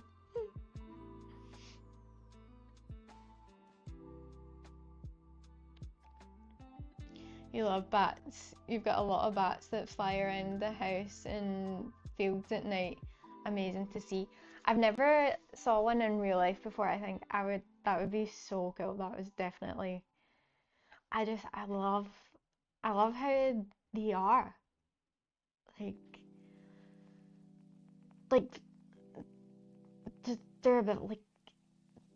You love bats. You've got a lot of bats that fly around the house and fields at night. Amazing to see. I've never saw one in real life before. I think that would be so cool. That was definitely, I love how they are. Like, like, they're a bit like,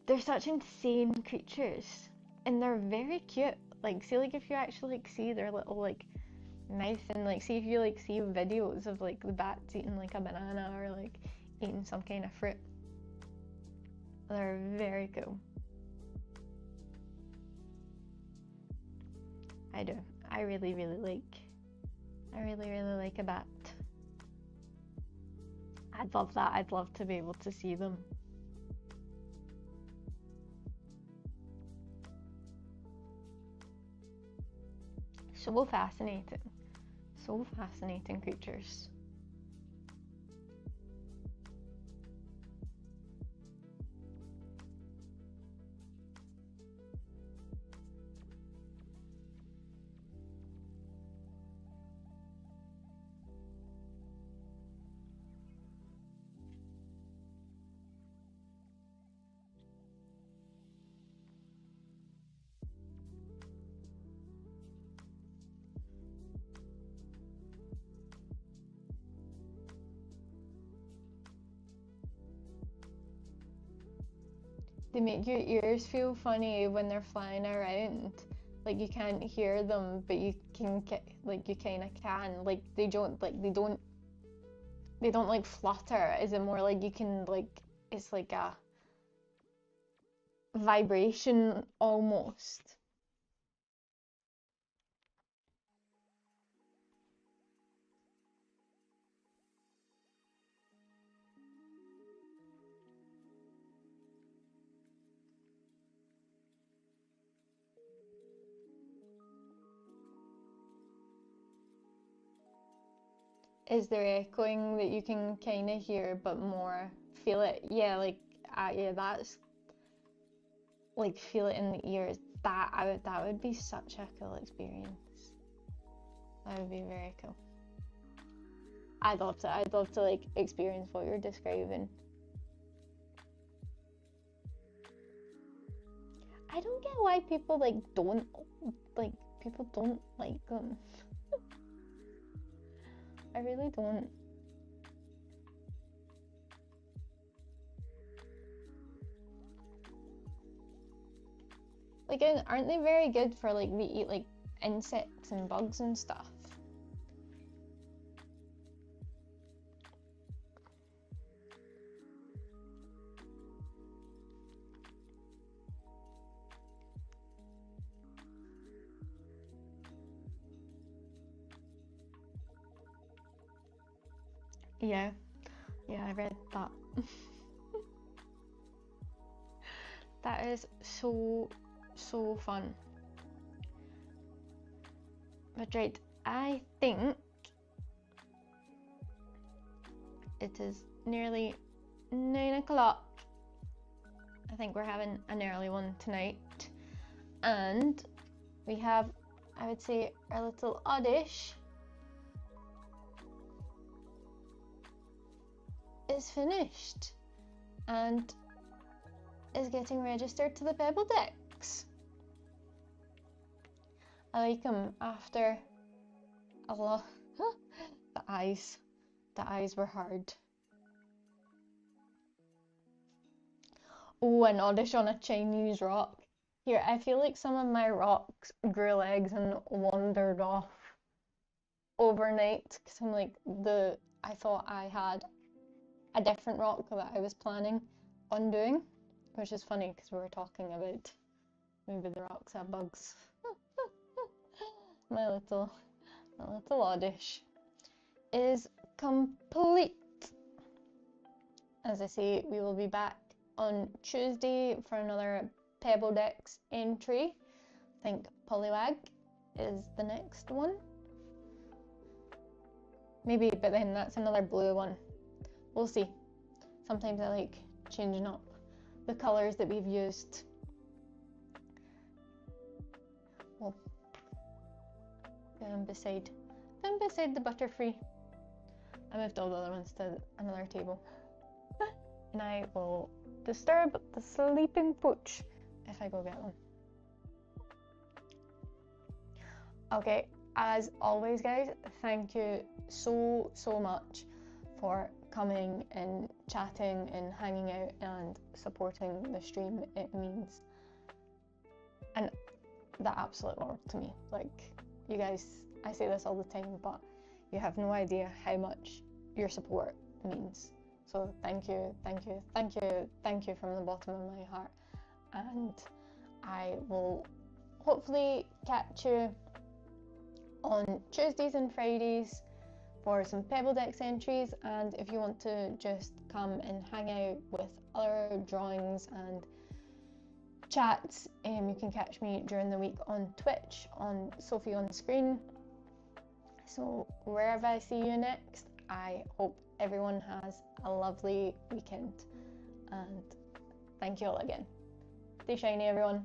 they're such insane creatures. And they're very cute. Like, see, like, if you actually, like, see their little, like, mouth, and, like, see if you, like, see videos of, like, the bats eating, like, a banana, or, like, eating some kind of fruit. They're very cool. I do. I really, really like a bat. I'd love that. I'd love to be able to see them. So fascinating. So fascinating creatures. They make your ears feel funny when they're flying around. Like, you can't hear them, but you can, like, you kind of can. Like, they don't like flutter. Is it more like you can, like, it's like a vibration almost. Is there echoing that you can kind of hear but more feel it? Yeah, like, yeah, that's like, feel it in the ears. That would be such a cool experience. That would be very cool. I'd love to like experience what you're describing. I don't get why people don't like them. I really don't. Like, aren't they very good for, like, they eat like insects and bugs and stuff? Yeah, I read that. That is so fun. But right, I think it is nearly 9 o'clock. I think we're having an early one tonight. And we have, I would say, our little Oddish is finished and is getting registered to the Pebble Dex. I like him after a lot. The eyes were hard. Oh, an Oddish on a Chinese rock. Here, I feel like some of my rocks grew legs and wandered off overnight because I'm like, I thought I had a different rock that I was planning on doing, which is funny because we were talking about maybe the rocks have bugs. My little Oddish is complete. As I say, we will be back on Tuesday for another Pebble Dex entry. I think Poliwag is the next one. Maybe, but then that's another blue one. We'll see. Sometimes I like changing up the colours that we've used. Well, beside the Butterfree. I moved all the other ones to another table. and I will disturb the sleeping pooch if I go get them. Okay, as always guys, thank you so much for coming and chatting and hanging out and supporting the stream. It means the absolute world to me. Like, you guys, I say this all the time, but you have no idea how much your support means. So thank you from the bottom of my heart, and I will hopefully catch you on Tuesdays and Fridays for some Pebble Dex entries. And if you want to just come and hang out with other drawings and chats, you can catch me during the week on Twitch on Sophie on Screen. So wherever I see you next, I hope everyone has a lovely weekend, and thank you all again. Stay shiny everyone.